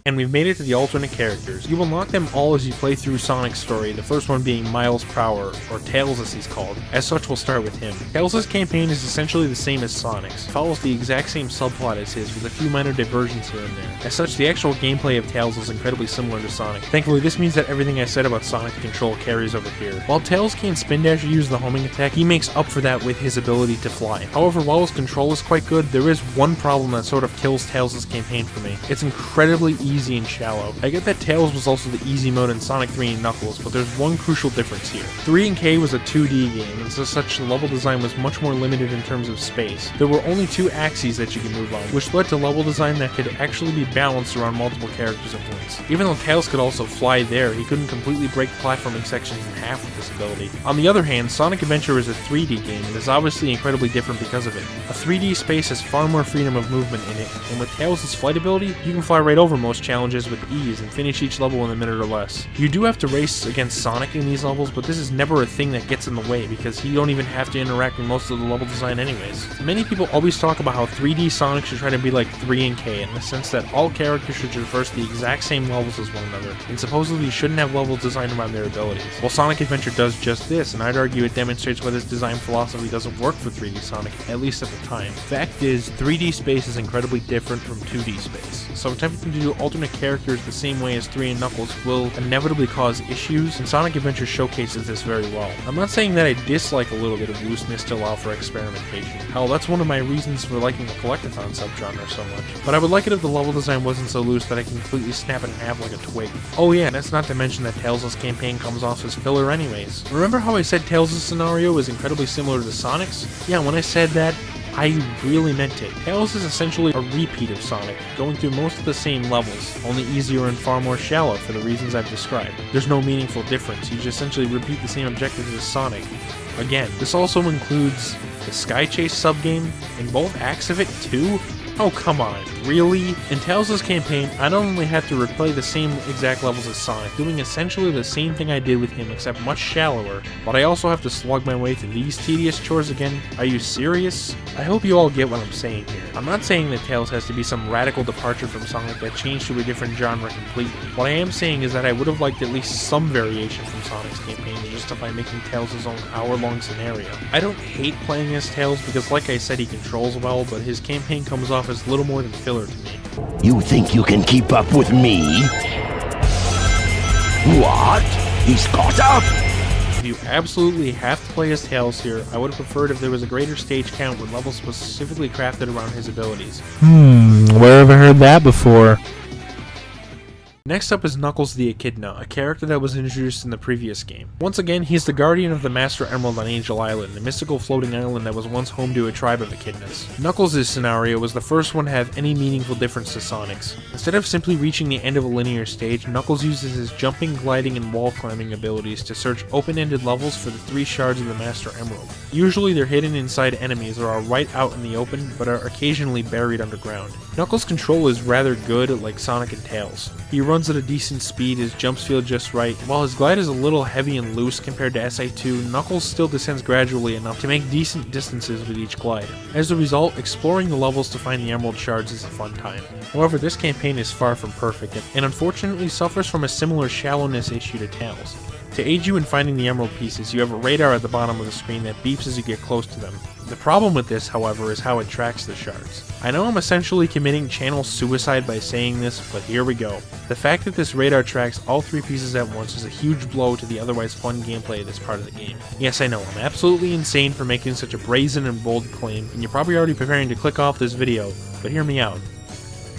And we've made it to the alternate characters. You unlock them all as you play through Sonic's story, the first one being Miles Prower, or Tails as he's called. As such, we'll start with him. Tails' campaign is essentially the same as Sonic's. It follows the exact same subplot as his, with a few minor diversions here and there. As such, the actual gameplay of Tails is incredibly similar to Sonic. Thankfully, this means that everything I said about Sonic control carries over here. While Tails can't spin dash or use the homing attack, he makes up for that with his ability to fly. However, while his control is quite good, there is one problem that sort of kills Tails' campaign for me. It's incredibly easy and shallow. I get that Tails was also the easy mode in Sonic 3 and Knuckles, but there's one crucial difference here. 3 and K was a 2D game, and as such, the level design was much more limited in terms of space. There were only 2 axes that you could move on, which led to level design that could actually be balanced around multiple characters at once. Even though Tails could also fly there, he couldn't completely break platforming sections in half with this ability. On the other hand, Sonic Adventure is a 3D game, and is obviously incredibly different because of it. A 3D space has far more freedom of movement in it, and with Tails' flight ability, you can fly right over most challenges with ease and finish each level in a minute or less. You do have to race against Sonic in these levels, but this is never a thing that gets in the way because you don't even have to interact with most of the level design anyways. Many people always talk about how 3D Sonic should try to be like 3 and K in the sense that all characters should traverse the exact same levels as one another, and supposedly shouldn't have levels designed around their abilities. Well, Sonic Adventure does just this, and I'd argue it demonstrates why this design philosophy doesn't work for 3D Sonic, at least at the time. Fact is, 3D space is incredibly different from 2D space, so attempting to do alternate characters the same way as 3 and Knuckles will inevitably cause issues, and Sonic Adventure showcases this very well. I'm not saying that I dislike a little bit of looseness to allow for experimentation. Hell, that's one of my reasons for liking the collectathon subgenre so much. But I would like it if the level design wasn't so loose that I can completely snap it in half like a twig. Oh yeah, that's not to mention that Tails' campaign comes off as filler anyways. Remember how I said Tails' scenario is incredibly similar to Sonic's? Yeah, when I said that, I really meant it. Tails is essentially a repeat of Sonic, going through most of the same levels, only easier and far more shallow for the reasons I've described. There's no meaningful difference, you just essentially repeat the same objectives as Sonic. Again, this also includes the Sky Chase subgame, and both acts of it too? Oh come on, really? In Tails' campaign, I not only have to replay the same exact levels as Sonic, doing essentially the same thing I did with him except much shallower, but I also have to slug my way through these tedious chores again? Are you serious? I hope you all get what I'm saying here. I'm not saying that Tails has to be some radical departure from Sonic that changed to a different genre completely. What I am saying is that I would have liked at least some variation from Sonic's campaign to justify making Tails his own hour-long scenario. I don't hate playing as Tails because like I said he controls well, but his campaign comes off off as little more than filler to me. You think you can keep up with me? What? He's caught up? If you absolutely have to play as Tails here, I would have preferred if there was a greater stage count with levels specifically crafted around his abilities. Where have I heard that before? Next up is Knuckles the Echidna, a character that was introduced in the previous game. Once again, he's the guardian of the Master Emerald on Angel Island, the mystical floating island that was once home to a tribe of echidnas. Knuckles' scenario was the first one to have any meaningful difference to Sonic's. Instead of simply reaching the end of a linear stage, Knuckles uses his jumping, gliding, and wall climbing abilities to search open-ended levels for the 3 shards of the Master Emerald. Usually they're hidden inside enemies or are right out in the open, but are occasionally buried underground. Knuckles' control is rather good, like Sonic and Tails. He runs at a decent speed, his jumps feel just right. While his glide is a little heavy and loose compared to SA2, Knuckles still descends gradually enough to make decent distances with each glide. As a result, exploring the levels to find the Emerald Shards is a fun time. However, this campaign is far from perfect, and unfortunately suffers from a similar shallowness issue to Tails. To aid you in finding the emerald pieces, you have a radar at the bottom of the screen that beeps as you get close to them. The problem with this, however, is how it tracks the shards. I know I'm essentially committing channel suicide by saying this, but here we go. The fact that this radar tracks all 3 pieces at once is a huge blow to the otherwise fun gameplay of this part of the game. Yes, I know, I'm absolutely insane for making such a brazen and bold claim, and you're probably already preparing to click off this video, but hear me out.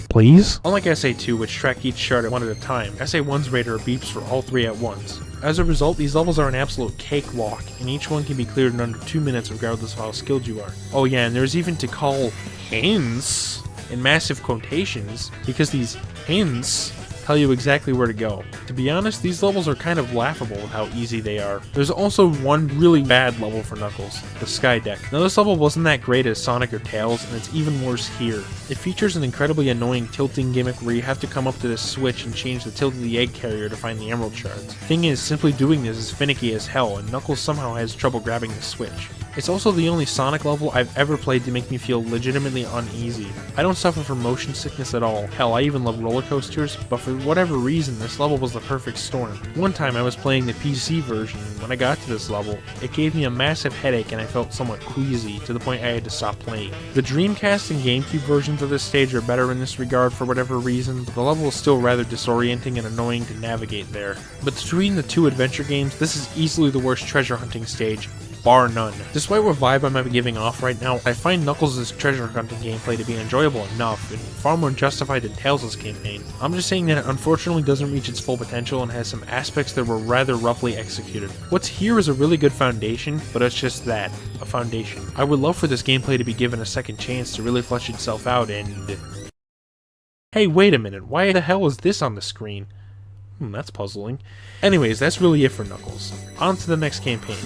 Please? Unlike SA2, which track each shard at one at a time, SA1's radar beeps for all 3 at once. As a result, these levels are an absolute cakewalk, and each one can be cleared in under 2 minutes regardless of how skilled you are. Oh yeah, and there's even to call hints in massive quotations, because these hints tell you exactly where to go. To be honest, these levels are kind of laughable with how easy they are. There's also one really bad level for Knuckles, the Sky Deck. Now this level wasn't that great as Sonic or Tails, and it's even worse here. It features an incredibly annoying tilting gimmick where you have to come up to this switch and change the tilt of the egg carrier to find the emerald shards. Thing is, simply doing this is finicky as hell, and Knuckles somehow has trouble grabbing the switch. It's also the only Sonic level I've ever played to make me feel legitimately uneasy. I don't suffer from motion sickness at all. Hell, I even love roller coasters, but for whatever reason, this level was the perfect storm. One time I was playing the PC version, and when I got to this level, it gave me a massive headache and I felt somewhat queasy, to the point I had to stop playing. The Dreamcast and GameCube versions of this stage are better in this regard for whatever reason, but the level is still rather disorienting and annoying to navigate there. But between the 2 adventure games, this is easily the worst treasure hunting stage, bar none. Despite what vibe I might be giving off right now, I find Knuckles' treasure hunting gameplay to be enjoyable enough, and far more justified than Tails' campaign. I'm just saying that it unfortunately doesn't reach its full potential and has some aspects that were rather roughly executed. What's here is a really good foundation, but it's just that, a foundation. I would love for this gameplay to be given a second chance to really flesh itself out and... Hey, wait a minute, why the hell is this on the screen? That's puzzling. Anyways, that's really it for Knuckles. On to the next campaign.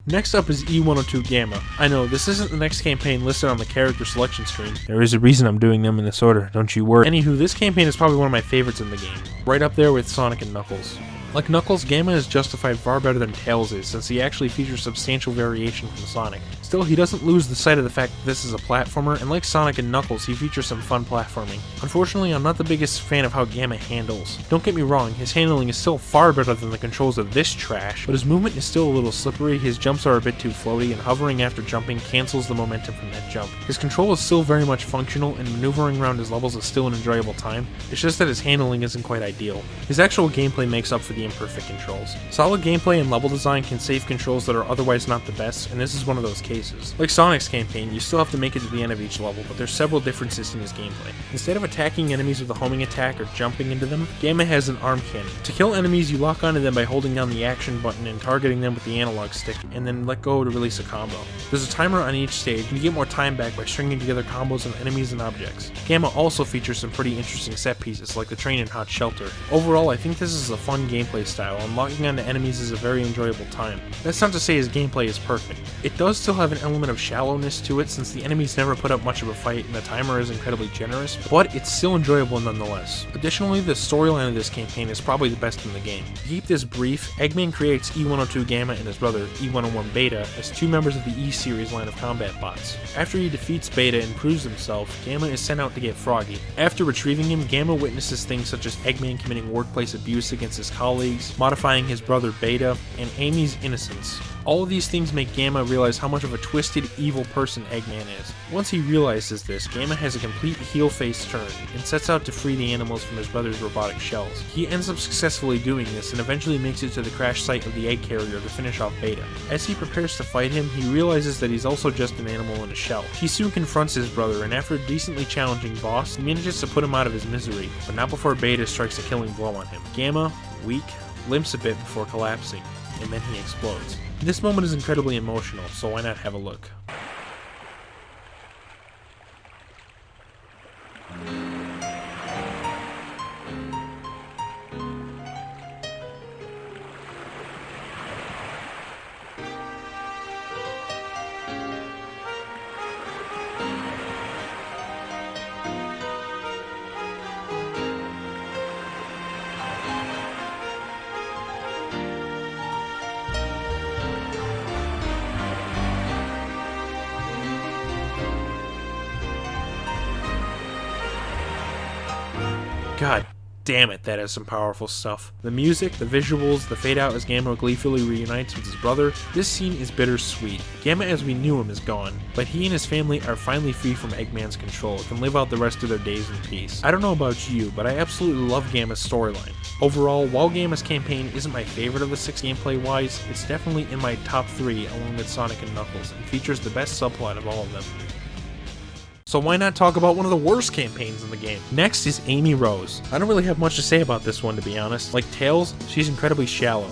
Next up is E102 Gamma. I know, this isn't the next campaign listed on the character selection screen. There is a reason I'm doing them in this order, don't you worry. Anywho, this campaign is probably one of my favorites in the game. Right up there with Sonic and Knuckles. Like Knuckles, Gamma is justified far better than Tails is, since he actually features substantial variation from Sonic. Still, he doesn't lose the sight of the fact that this is a platformer, and like Sonic and Knuckles, he features some fun platforming. Unfortunately, I'm not the biggest fan of how Gamma handles. Don't get me wrong, his handling is still far better than the controls of this trash, but his movement is still a little slippery, his jumps are a bit too floaty, and hovering after jumping cancels the momentum from that jump. His control is still very much functional, and maneuvering around his levels is still an enjoyable time, it's just that his handling isn't quite ideal. His actual gameplay makes up for the imperfect controls. Solid gameplay and level design can save controls that are otherwise not the best, and this is one of those cases. Like Sonic's campaign, you still have to make it to the end of each level, but there's several differences in his gameplay. Instead of attacking enemies with a homing attack or jumping into them, Gamma has an arm cannon. To kill enemies, you lock onto them by holding down the action button and targeting them with the analog stick, and then let go to release a combo. There's a timer on each stage, and you get more time back by stringing together combos of enemies and objects. Gamma also features some pretty interesting set pieces, like the train in Hot Shelter. Overall, I think this is a fun gameplay style, and locking onto enemies is a very enjoyable time. That's not to say his gameplay is perfect. It does still have an element of shallowness to it, since the enemies never put up much of a fight and the timer is incredibly generous, but it's still enjoyable nonetheless. Additionally, the storyline of this campaign is probably the best in the game. To keep this brief, Eggman creates E102 Gamma and his brother, E101 Beta, as 2 members of the E-Series line of combat bots. After he defeats Beta and proves himself, Gamma is sent out to get Froggy. After retrieving him, Gamma witnesses things such as Eggman committing workplace abuse against his colleagues, modifying his brother Beta, and Amy's innocence. All of these things make Gamma realize how much of a twisted, evil person Eggman is. Once he realizes this, Gamma has a complete heel-face turn, and sets out to free the animals from his brother's robotic shells. He ends up successfully doing this, and eventually makes it to the crash site of the egg carrier to finish off Beta. As he prepares to fight him, he realizes that he's also just an animal in a shell. He soon confronts his brother, and after a decently challenging boss, he manages to put him out of his misery, but not before Beta strikes a killing blow on him. Gamma, weak, limps a bit before collapsing, and then he explodes. This moment is incredibly emotional, so why not have a look? God damn it, that has some powerful stuff. The music, the visuals, the fade out as Gamma gleefully reunites with his brother, this scene is bittersweet. Gamma as we knew him is gone, but he and his family are finally free from Eggman's control and can live out the rest of their days in peace. I don't know about you, but I absolutely love Gamma's storyline. Overall, while Gamma's campaign isn't my favorite of the 6 gameplay-wise, it's definitely in my top 3 along with Sonic and Knuckles, and features the best subplot of all of them. So why not talk about one of the worst campaigns in the game? Next is Amy Rose. I don't really have much to say about this one, to be honest. Like Tails, she's incredibly shallow.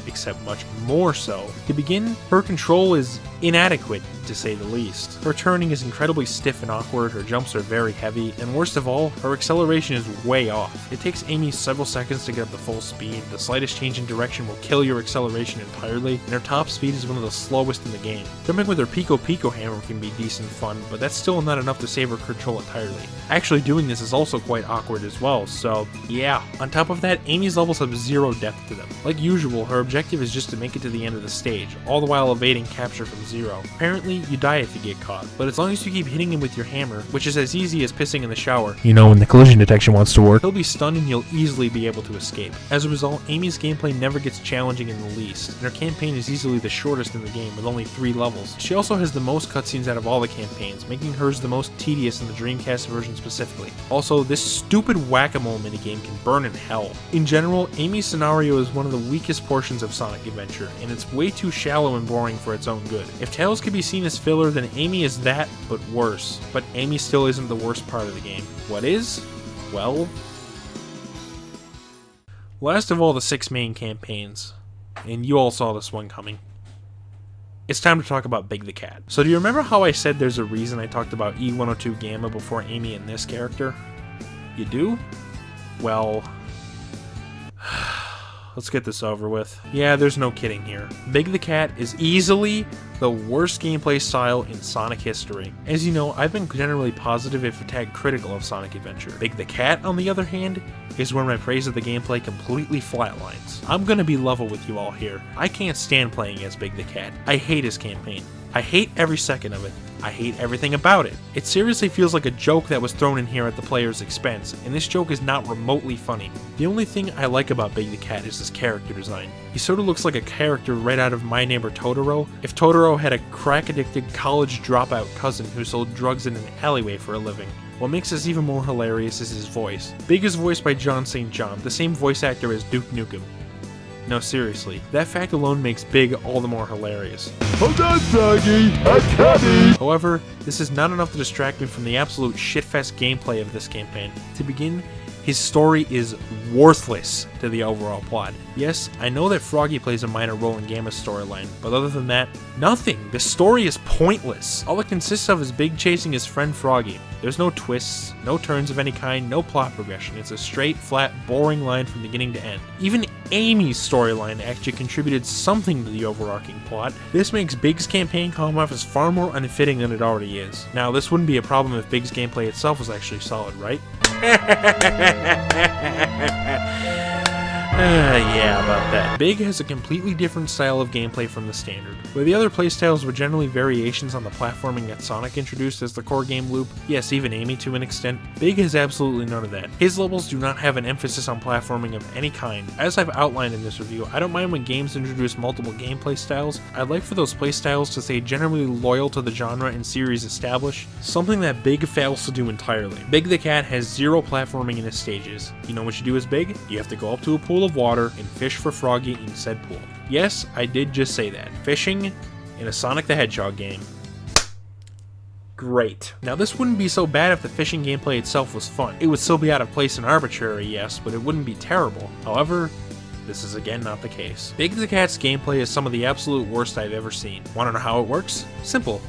Except much more so. To begin, her control is inadequate, to say the least. Her turning is incredibly stiff and awkward, her jumps are very heavy, and worst of all, her acceleration is way off. It takes Amy several seconds to get up to full speed, the slightest change in direction will kill your acceleration entirely, and her top speed is one of the slowest in the game. Jumping with her Pico Pico hammer can be decent fun, but that's still not enough to save her control entirely. Actually doing this is also quite awkward as well, so yeah. On top of that, Amy's levels have zero depth to them. Like usual, her objective is just to make it to the end of the stage, all the while evading capture from Zero. Apparently, you die if you get caught, but as long as you keep hitting him with your hammer, which is as easy as pissing in the shower, You know when the collision detection wants to work. he'll be stunned and you'll easily be able to escape. As a result, Amy's gameplay never gets challenging in the least, and her campaign is easily the shortest in the game with only 3 levels. She also has the most cutscenes out of all the campaigns, making hers the most tedious in the Dreamcast version specifically. Also, this stupid whack-a-mole minigame can burn in hell. In general, Amy's scenario is one of the weakest portions of Sonic Adventure, and it's way too shallow and boring for its own good. If Tails could be seen as filler, then Amy is that, but worse. But Amy still isn't the worst part of the game. What is? Well... Last of all the 6 main campaigns, and you all saw this one coming. It's time to talk about Big the Cat. So do you remember how I said there's a reason I talked about E102 Gamma before Amy and this character? You do? Well... Let's get this over with. Yeah, there's no kidding here. Big the Cat is easily the worst gameplay style in Sonic history. As you know, I've been generally positive if a tad critical of Sonic Adventure. Big the Cat, on the other hand, is where my praise of the gameplay completely flatlines. I'm gonna be level with you all here. I can't stand playing as Big the Cat. I hate his campaign. I hate every second of it. I hate everything about it. It seriously feels like a joke that was thrown in here at the player's expense, and this joke is not remotely funny. The only thing I like about Big the Cat is his character design. He sort of looks like a character right out of My Neighbor Totoro, if Totoro had a crack-addicted college dropout cousin who sold drugs in an alleyway for a living. What makes this even more hilarious is his voice. Big is voiced by John St. John, the same voice actor as Duke Nukem. No, seriously, that fact alone makes Big all the more hilarious. Hold on, Doggy, I'm coming! However, this is not enough to distract me from the absolute shitfest gameplay of this campaign. To begin, his story is worthless to the overall plot. Yes, I know that Froggy plays a minor role in Gamma's storyline, but other than that, nothing. The story is pointless. All it consists of is Big chasing his friend Froggy. There's no twists, no turns of any kind, no plot progression. It's a straight, flat, boring line from beginning to end. Even Amy's storyline actually contributed something to the overarching plot. This makes Big's campaign come off as far more unfitting than it already is. Now, this wouldn't be a problem if Big's gameplay itself was actually solid, right? Yeah, about that. Big has a completely different style of gameplay from the standard. Where the other playstyles were generally variations on the platforming that Sonic introduced as the core game loop, yes, even Amy to an extent, Big has absolutely none of that. His levels do not have an emphasis on platforming of any kind. As I've outlined in this review, I don't mind when games introduce multiple gameplay styles. I'd like for those playstyles to stay generally loyal to the genre and series established, something that Big fails to do entirely. Big the Cat has zero platforming in his stages. You know what you do as Big? You have to go up to a pool of water and fish for Froggy in said pool. Yes, I did just say that. Fishing in a Sonic the Hedgehog game. Great. Now this wouldn't be so bad if the fishing gameplay itself was fun. It would still be out of place and arbitrary, yes, but it wouldn't be terrible. However, this is again not the case. Big the Cat's gameplay is some of the absolute worst I've ever seen. Wanna know how it works? Simple.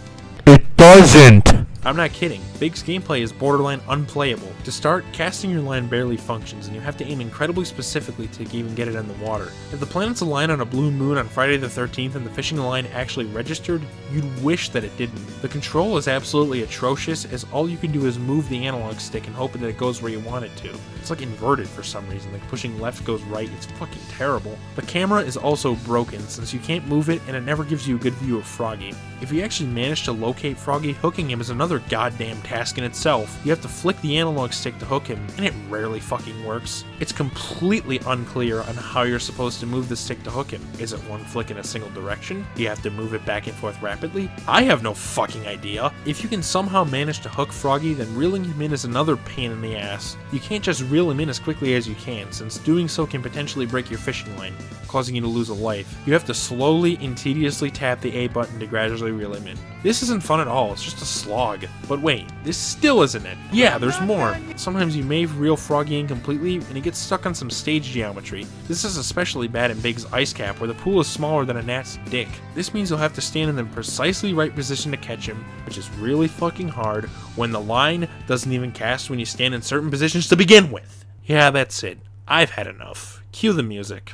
It doesn't! I'm not kidding. Big's gameplay is borderline unplayable. To start, casting your line barely functions, and you have to aim incredibly specifically to even get it in the water. If the planets align on a blue moon on Friday the 13th and the fishing line actually registered, you'd wish that it didn't. The control is absolutely atrocious, as all you can do is move the analog stick and hope that it goes where you want it to. It's like inverted for some reason, like pushing left goes right. It's fucking terrible. The camera is also broken, since you can't move it and it never gives you a good view of Froggy. If you actually manage to locate Froggy, hooking him is another goddamn task in itself. You have to flick the analog stick to hook him, and it rarely fucking works. It's completely unclear on how you're supposed to move the stick to hook him. Is it one flick in a single direction? Do you have to move it back and forth rapidly? I have no fucking idea. If you can somehow manage to hook Froggy, then reeling him in is another pain in the ass. You can't just reel him in as quickly as you can, since doing so can potentially break your fishing line, causing you to lose a life. You have to slowly and tediously tap the A button to gradually reel him in. This isn't fun at all, it's just a slog. But wait, this still isn't it. Yeah, there's more. Sometimes you may reel Froggy in completely, and he gets stuck on some stage geometry. This is especially bad in Big's Ice Cap, where the pool is smaller than a gnat's dick. This means you'll have to stand in the precisely right position to catch him, which is really fucking hard when the line doesn't even cast when you stand in certain positions to begin with. Yeah, that's it. I've had enough. Cue the music.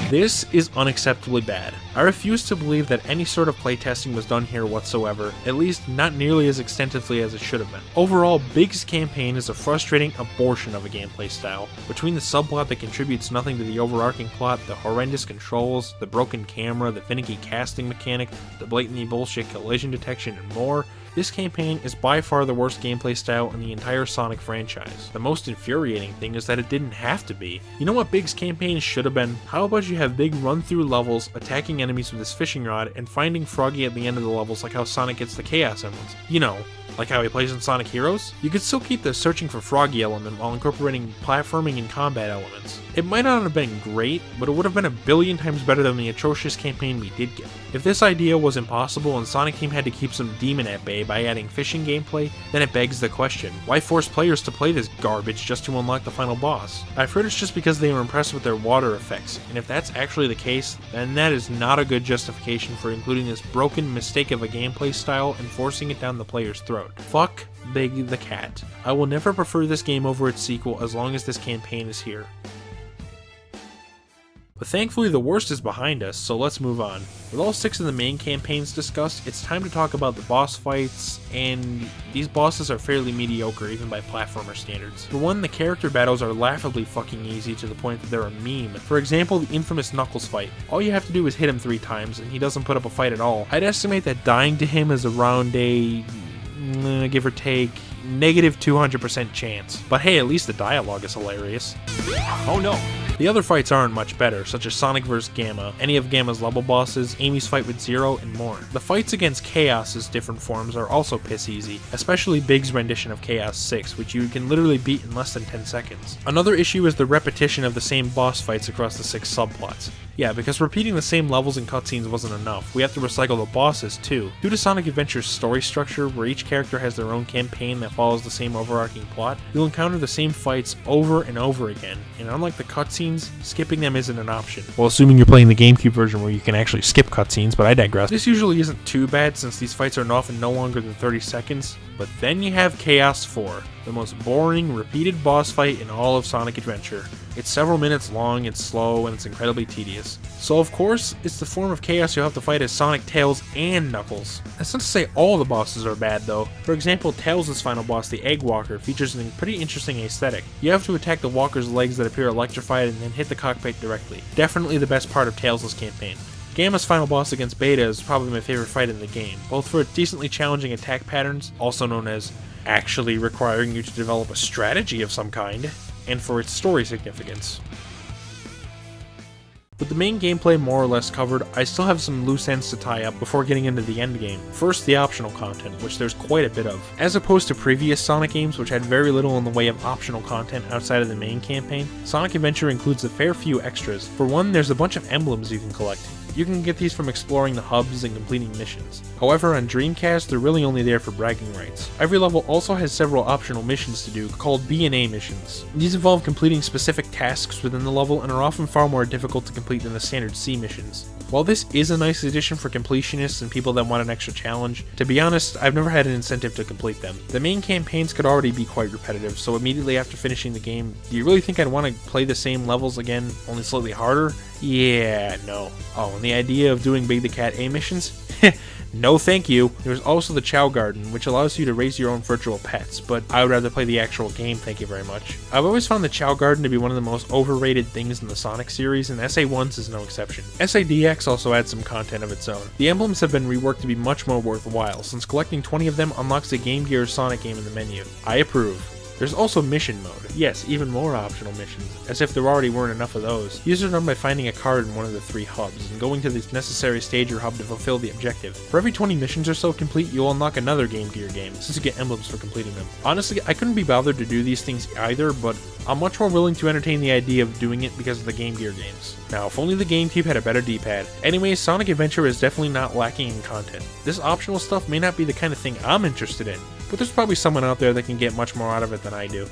This is unacceptably bad. I refuse to believe that any sort of playtesting was done here whatsoever, at least not nearly as extensively as it should have been. Overall, Big's campaign is a frustrating abortion of a gameplay style. Between the subplot that contributes nothing to the overarching plot, the horrendous controls, the broken camera, the finicky casting mechanic, the blatantly bullshit collision detection, and more, this campaign is by far the worst gameplay style in the entire Sonic franchise. The most infuriating thing is that it didn't have to be. You know what Big's campaign should have been? How about you have Big run through levels, attacking enemies with his fishing rod, and finding Froggy at the end of the levels like how Sonic gets the Chaos Emeralds. You know, like how he plays in Sonic Heroes? You could still keep the searching for Froggy element while incorporating platforming and combat elements. It might not have been great, but it would have been a billion times better than the atrocious campaign we did get. If this idea was impossible and Sonic Team had to keep some demon at bay by adding fishing gameplay, then it begs the question, why force players to play this garbage just to unlock the final boss? I've heard it's just because they were impressed with their water effects, and if that's actually the case, then that is not a good justification for including this broken mistake of a gameplay style and forcing it down the player's throat. Fuck Big the Cat. I will never prefer this game over its sequel as long as this campaign is here. But thankfully the worst is behind us, so let's move on. With all 6 of the main campaigns discussed, it's time to talk about the boss fights, and these bosses are fairly mediocre even by platformer standards. For one, the character battles are laughably fucking easy to the point that they're a meme. For example, the infamous Knuckles fight. All you have to do is hit him 3 times, and he doesn't put up a fight at all. I'd estimate that dying to him is around a, give or take, negative 200% chance. But hey, at least the dialogue is hilarious. Oh no! The other fights aren't much better, such as Sonic vs. Gamma, any of Gamma's level bosses, Amy's fight with Zero, and more. The fights against Chaos's different forms are also piss easy, especially Big's rendition of Chaos 6, which you can literally beat in less than 10 seconds. Another issue is the repetition of the same boss fights across the 6 subplots. Yeah, because repeating the same levels and cutscenes wasn't enough, we have to recycle the bosses too. Due to Sonic Adventure's story structure, where each character has their own campaign that follows the same overarching plot, you'll encounter the same fights over and over again, and unlike the cutscenes, skipping them isn't an option. Well, assuming you're playing the GameCube version where you can actually skip cutscenes, but I digress. This usually isn't too bad since these fights are often no longer than 30 seconds, but then you have Chaos 4, the most boring, repeated boss fight in all of Sonic Adventure. It's several minutes long, it's slow, and it's incredibly tedious. So of course, it's the form of chaos you'll have to fight as Sonic, Tails, and Knuckles. That's not to say all the bosses are bad though. For example, Tails' final boss, the Egg Walker, features a pretty interesting aesthetic. You have to attack the walker's legs that appear electrified and then hit the cockpit directly. Definitely the best part of Tails' campaign. Gamma's final boss against Beta is probably my favorite fight in the game, both for its decently challenging attack patterns, also known as actually requiring you to develop a strategy of some kind, and for its story significance. With the main gameplay more or less covered, I still have some loose ends to tie up before getting into the endgame. First, the optional content, which there's quite a bit of. As opposed to previous Sonic games, which had very little in the way of optional content outside of the main campaign, Sonic Adventure includes a fair few extras. For one, there's a bunch of emblems you can collect. You can get these from exploring the hubs and completing missions. However, on Dreamcast, they're really only there for bragging rights. Every level also has several optional missions to do, called B&A missions. These involve completing specific tasks within the level and are often far more difficult to complete than the standard C missions. While this is a nice addition for completionists and people that want an extra challenge, to be honest, I've never had an incentive to complete them. The main campaigns could already be quite repetitive, so immediately after finishing the game, do you really think I'd want to play the same levels again, only slightly harder? Yeah, no. Oh, and the idea of doing Big the Cat A missions? No thank you. There's also the Chow Garden, which allows you to raise your own virtual pets, but I would rather play the actual game, thank you very much. I've always found the Chow Garden to be one of the most overrated things in the Sonic series, and SA1's is no exception. SADX also adds some content of its own. The emblems have been reworked to be much more worthwhile, since collecting 20 of them unlocks a Game Gear Sonic game in the menu. I approve. There's also mission mode. Yes, even more optional missions, as if there already weren't enough of those. These are done by finding a card in one of the 3 hubs, and going to this necessary stage or hub to fulfill the objective. For every 20 missions or so complete, you'll unlock another Game Gear game, since you get emblems for completing them. Honestly, I couldn't be bothered to do these things either, but I'm much more willing to entertain the idea of doing it because of the Game Gear games. Now, if only the GameCube had a better D-pad. Anyways, Sonic Adventure is definitely not lacking in content. This optional stuff may not be the kind of thing I'm interested in, but there's probably someone out there that can get much more out of it than I do.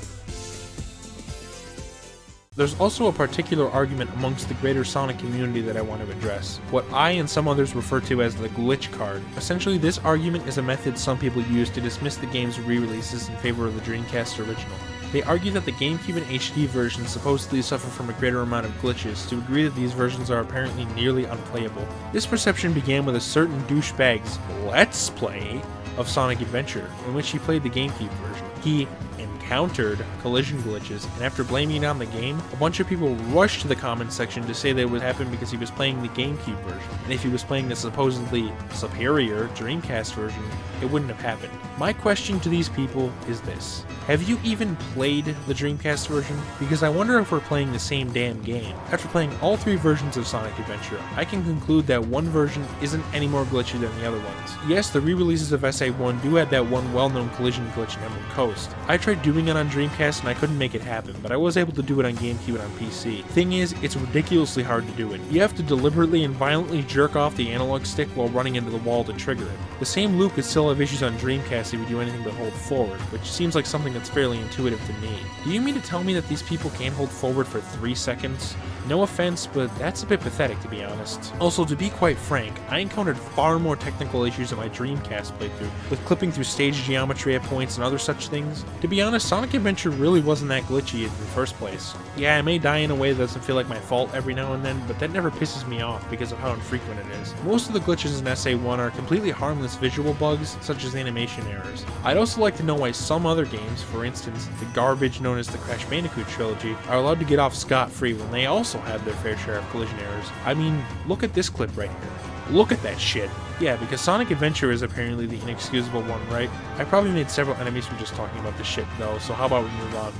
There's also a particular argument amongst the greater Sonic community that I want to address, what I and some others refer to as the glitch card. Essentially, this argument is a method some people use to dismiss the game's re-releases in favor of the Dreamcast original. They argue that the GameCube and HD versions supposedly suffer from a greater amount of glitches, to agree that these versions are apparently nearly unplayable. This perception began with a certain douchebag's Let's Play of Sonic Adventure, in which he played the GameCube version. He encountered collision glitches, and after blaming it on the game, a bunch of people rushed to the comments section to say that it would happen because he was playing the GameCube version, and if he was playing the supposedly superior Dreamcast version, it wouldn't have happened. My question to these people is this: have you even played the Dreamcast version? Because I wonder if we're playing the same damn game. After playing all 3 versions of Sonic Adventure, I can conclude that one version isn't any more glitchy than the other ones. Yes, the re-releases of SA1 do have that one well-known collision glitch in Emerald Coast. I tried doing it on Dreamcast and I couldn't make it happen, but I was able to do it on GameCube and on PC. Thing is, it's ridiculously hard to do it. You have to deliberately and violently jerk off the analog stick while running into the wall to trigger it. The same loop could still have issues on Dreamcast if you do anything but hold forward, which seems like something that's fairly intuitive to me. Do you mean to tell me that these people can't hold forward for 3 seconds? No offense, but that's a bit pathetic to be honest. Also, to be quite frank, I encountered far more technical issues in my Dreamcast playthrough, with clipping through stage geometry at points and other such things. To be honest, Sonic Adventure really wasn't that glitchy in the first place. Yeah, I may die in a way that doesn't feel like my fault every now and then, but that never pisses me off because of how infrequent it is. Most of the glitches in SA1 are completely harmless visual bugs, such as animation errors. I'd also like to know why some other games, for instance, the garbage known as the Crash Bandicoot trilogy, are allowed to get off scot-free when they also have their fair share of collision errors. I mean, look at this clip right here. Look at that shit. Yeah, because Sonic Adventure is apparently the inexcusable one, right? I probably made several enemies from just talking about this shit though, so how about we move on?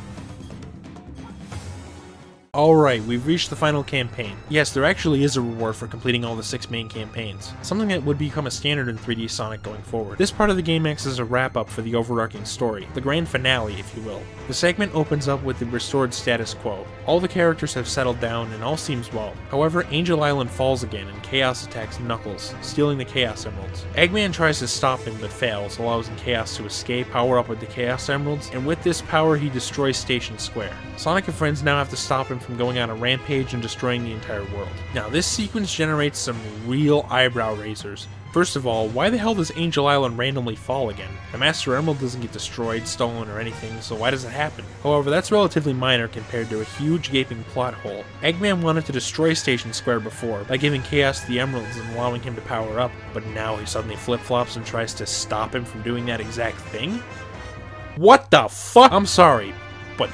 Alright, we've reached the final campaign. Yes, there actually is a reward for completing all the 6 main campaigns, something that would become a standard in 3D Sonic going forward. This part of the game acts as a wrap-up for the overarching story, the grand finale if you will. The segment opens up with the restored status quo. All the characters have settled down and all seems well. However, Angel Island falls again and Chaos attacks Knuckles, stealing the Chaos Emeralds. Eggman tries to stop him but fails, allowing Chaos to escape, power up with the Chaos Emeralds, and with this power he destroys Station Square. Sonic and friends now have to stop him from going on a rampage and destroying the entire world. Now this sequence generates some real eyebrow raisers. First of all, why the hell does Angel Island randomly fall again? The Master Emerald doesn't get destroyed, stolen, or anything, so why does it happen? However, that's relatively minor compared to a huge gaping plot hole. Eggman wanted to destroy Station Square before, by giving Chaos the emeralds and allowing him to power up, but now he suddenly flip-flops and tries to stop him from doing that exact thing? What the fuck? I'm sorry, but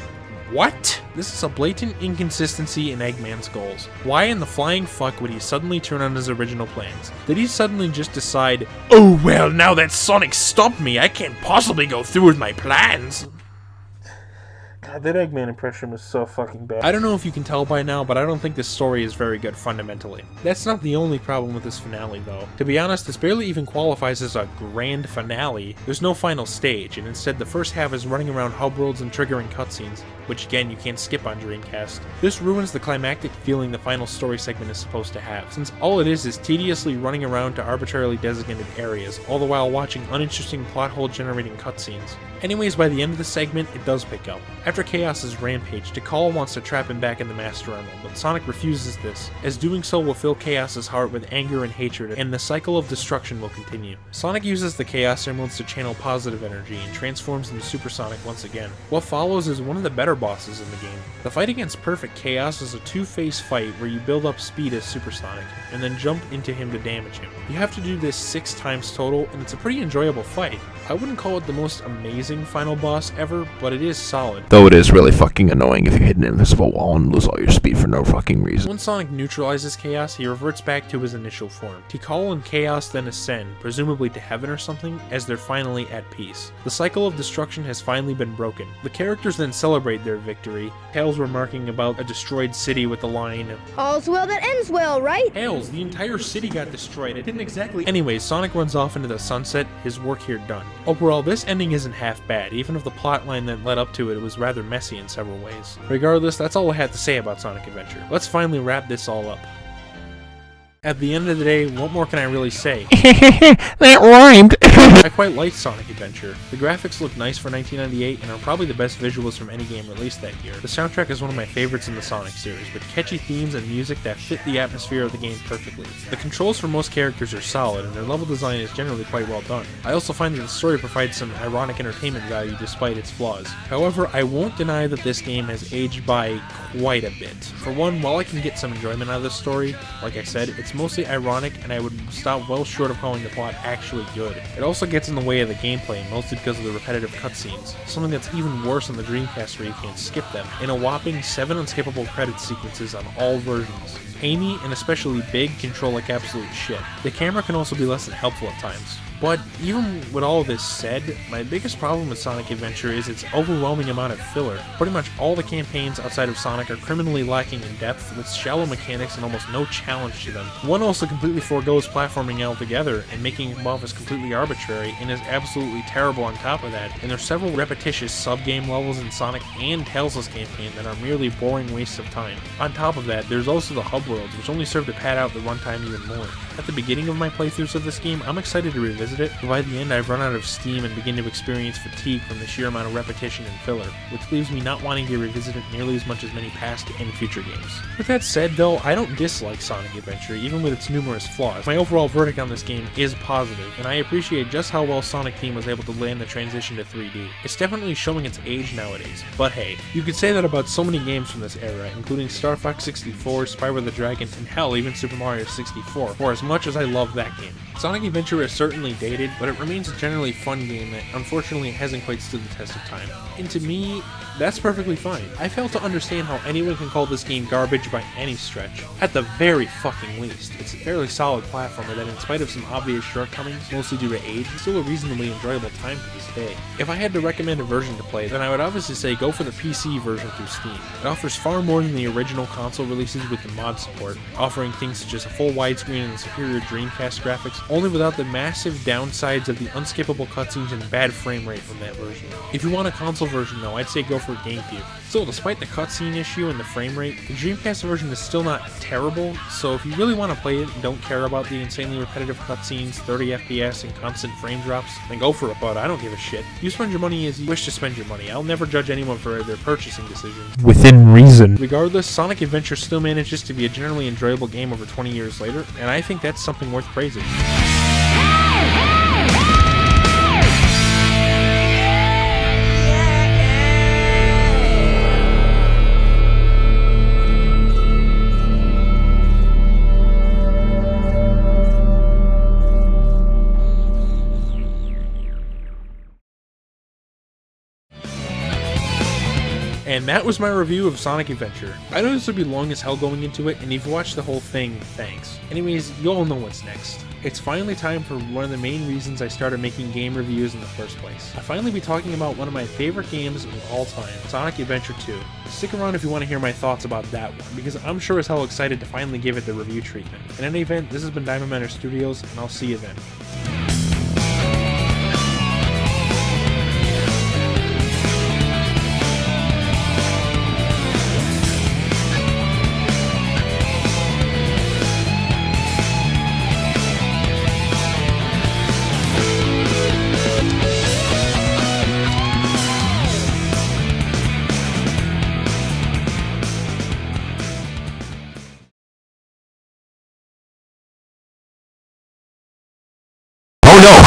what? This is a blatant inconsistency in Eggman's goals. Why in the flying fuck would he suddenly turn on his original plans? Did he suddenly just decide, oh well, now that Sonic stopped me, I can't possibly go through with my plans? God, that Eggman impression was so fucking bad. I don't know if you can tell by now, but I don't think this story is very good fundamentally. That's not the only problem with this finale, though. To be honest, this barely even qualifies as a grand finale. There's no final stage, and instead the first half is running around hub worlds and triggering cutscenes, which again you can't skip on Dreamcast. This ruins the climactic feeling the final story segment is supposed to have, since all it is tediously running around to arbitrarily designated areas, all the while watching uninteresting plot hole generating cutscenes. Anyways, by the end of the segment, it does pick up. After Chaos's rampage, Tikal wants to trap him back in the Master Emerald, but Sonic refuses this, as doing so will fill Chaos's heart with anger and hatred, and the cycle of destruction will continue. Sonic uses the Chaos Emeralds to channel positive energy, and transforms into Super Sonic once again. What follows is one of the better bosses in the game. The fight against Perfect Chaos is a two-phase fight where you build up speed as Super Sonic, and then jump into him to damage him. You have to do this 6 times total, and it's a pretty enjoyable fight. I wouldn't call it the most amazing final boss ever, but it is solid. Though it is really fucking annoying if you hit an invisible wall and lose all your speed for no fucking reason. When Sonic neutralizes Chaos, he reverts back to his initial form. Tikal and Chaos then ascend, presumably to heaven or something, as they're finally at peace. The cycle of destruction has finally been broken. The characters then celebrate their victory, Tails remarking about a destroyed city with the line, All's well that ends well, right? Tails, the entire city got destroyed, it didn't exactly— Anyways, Sonic runs off into the sunset, his work here done. Overall, this ending isn't half bad, even if the plotline that led up to it was rather messy in several ways. Regardless, that's all I had to say about Sonic Adventure. Let's finally wrap this all up. At the end of the day, what more can I really say? That rhymed. I quite liked Sonic Adventure. The graphics look nice for 1998 and are probably the best visuals from any game released that year. The soundtrack is one of my favorites in the Sonic series, with catchy themes and music that fit the atmosphere of the game perfectly. The controls for most characters are solid, and their level design is generally quite well done. I also find that the story provides some ironic entertainment value despite its flaws. However, I won't deny that this game has aged by quite a bit. For one, while I can get some enjoyment out of this story, like I said, it's mostly ironic, and I would stop well short of calling the plot actually good. It also gets in the way of the gameplay, mostly because of the repetitive cutscenes, something that's even worse on the Dreamcast where you can't skip them, and a whopping 7 unskippable credit sequences on all versions. Amy, and especially Big, control like absolute shit. The camera can also be less than helpful at times. But even with all this said, my biggest problem with Sonic Adventure is its overwhelming amount of filler. Pretty much all the campaigns outside of Sonic are criminally lacking in depth, with shallow mechanics and almost no challenge to them. One also completely forgoes platforming altogether, and making him off is completely arbitrary, and is absolutely terrible on top of that. And there's several repetitious sub-game levels in Sonic and Tails' campaign that are merely boring wastes of time. On top of that, there's also the hub worlds, which only serve to pad out the runtime even more. At the beginning of my playthroughs of this game, I'm excited to revisit it, but by the end I've run out of steam and begin to experience fatigue from the sheer amount of repetition and filler, which leaves me not wanting to revisit it nearly as much as many past and future games. With that said though, I don't dislike Sonic Adventure, even with its numerous flaws. My overall verdict on this game is positive, and I appreciate just how well Sonic Team was able to land the transition to 3D. It's definitely showing its age nowadays, but hey, you could say that about so many games from this era, including Star Fox 64, Spyro the Dragon, and hell, even Super Mario 64, for as much as I love that game. Sonic Adventure is certainly dated, but it remains a generally fun game that unfortunately hasn't quite stood the test of time. And to me, that's perfectly fine. I fail to understand how anyone can call this game garbage by any stretch. At the very fucking least, it's a fairly solid platformer that, in spite of some obvious shortcomings, mostly due to age, is still a reasonably enjoyable time to this day. If I had to recommend a version to play, then I would obviously say go for the PC version through Steam. It offers far more than the original console releases with the mod support, offering things such as a full widescreen and superior Dreamcast graphics, only without the massive downsides of the unskippable cutscenes and bad frame rate from that version. If you want a console version though, I'd say go for GameCube. Still, despite the cutscene issue and the frame rate, the Dreamcast version is still not terrible, so if you really want to play it and don't care about the insanely repetitive cutscenes, 30 FPS, and constant frame drops, then go for it, but I don't give a shit. You spend your money as you wish to spend your money. I'll never judge anyone for their purchasing decisions. Within reason. Regardless, Sonic Adventure still manages to be a generally enjoyable game over 20 years later, and I think that's something worth praising. And that was my review of Sonic Adventure. I know this would be long as hell going into it, and if you've watched the whole thing, thanks. Anyways, you all know what's next. It's finally time for one of the main reasons I started making game reviews in the first place. I'll finally be talking about one of my favorite games of all time, Sonic Adventure 2. Stick around if you want to hear my thoughts about that one, because I'm sure as hell excited to finally give it the review treatment. In any event, this has been Diamond Miner Studios, and I'll see you then.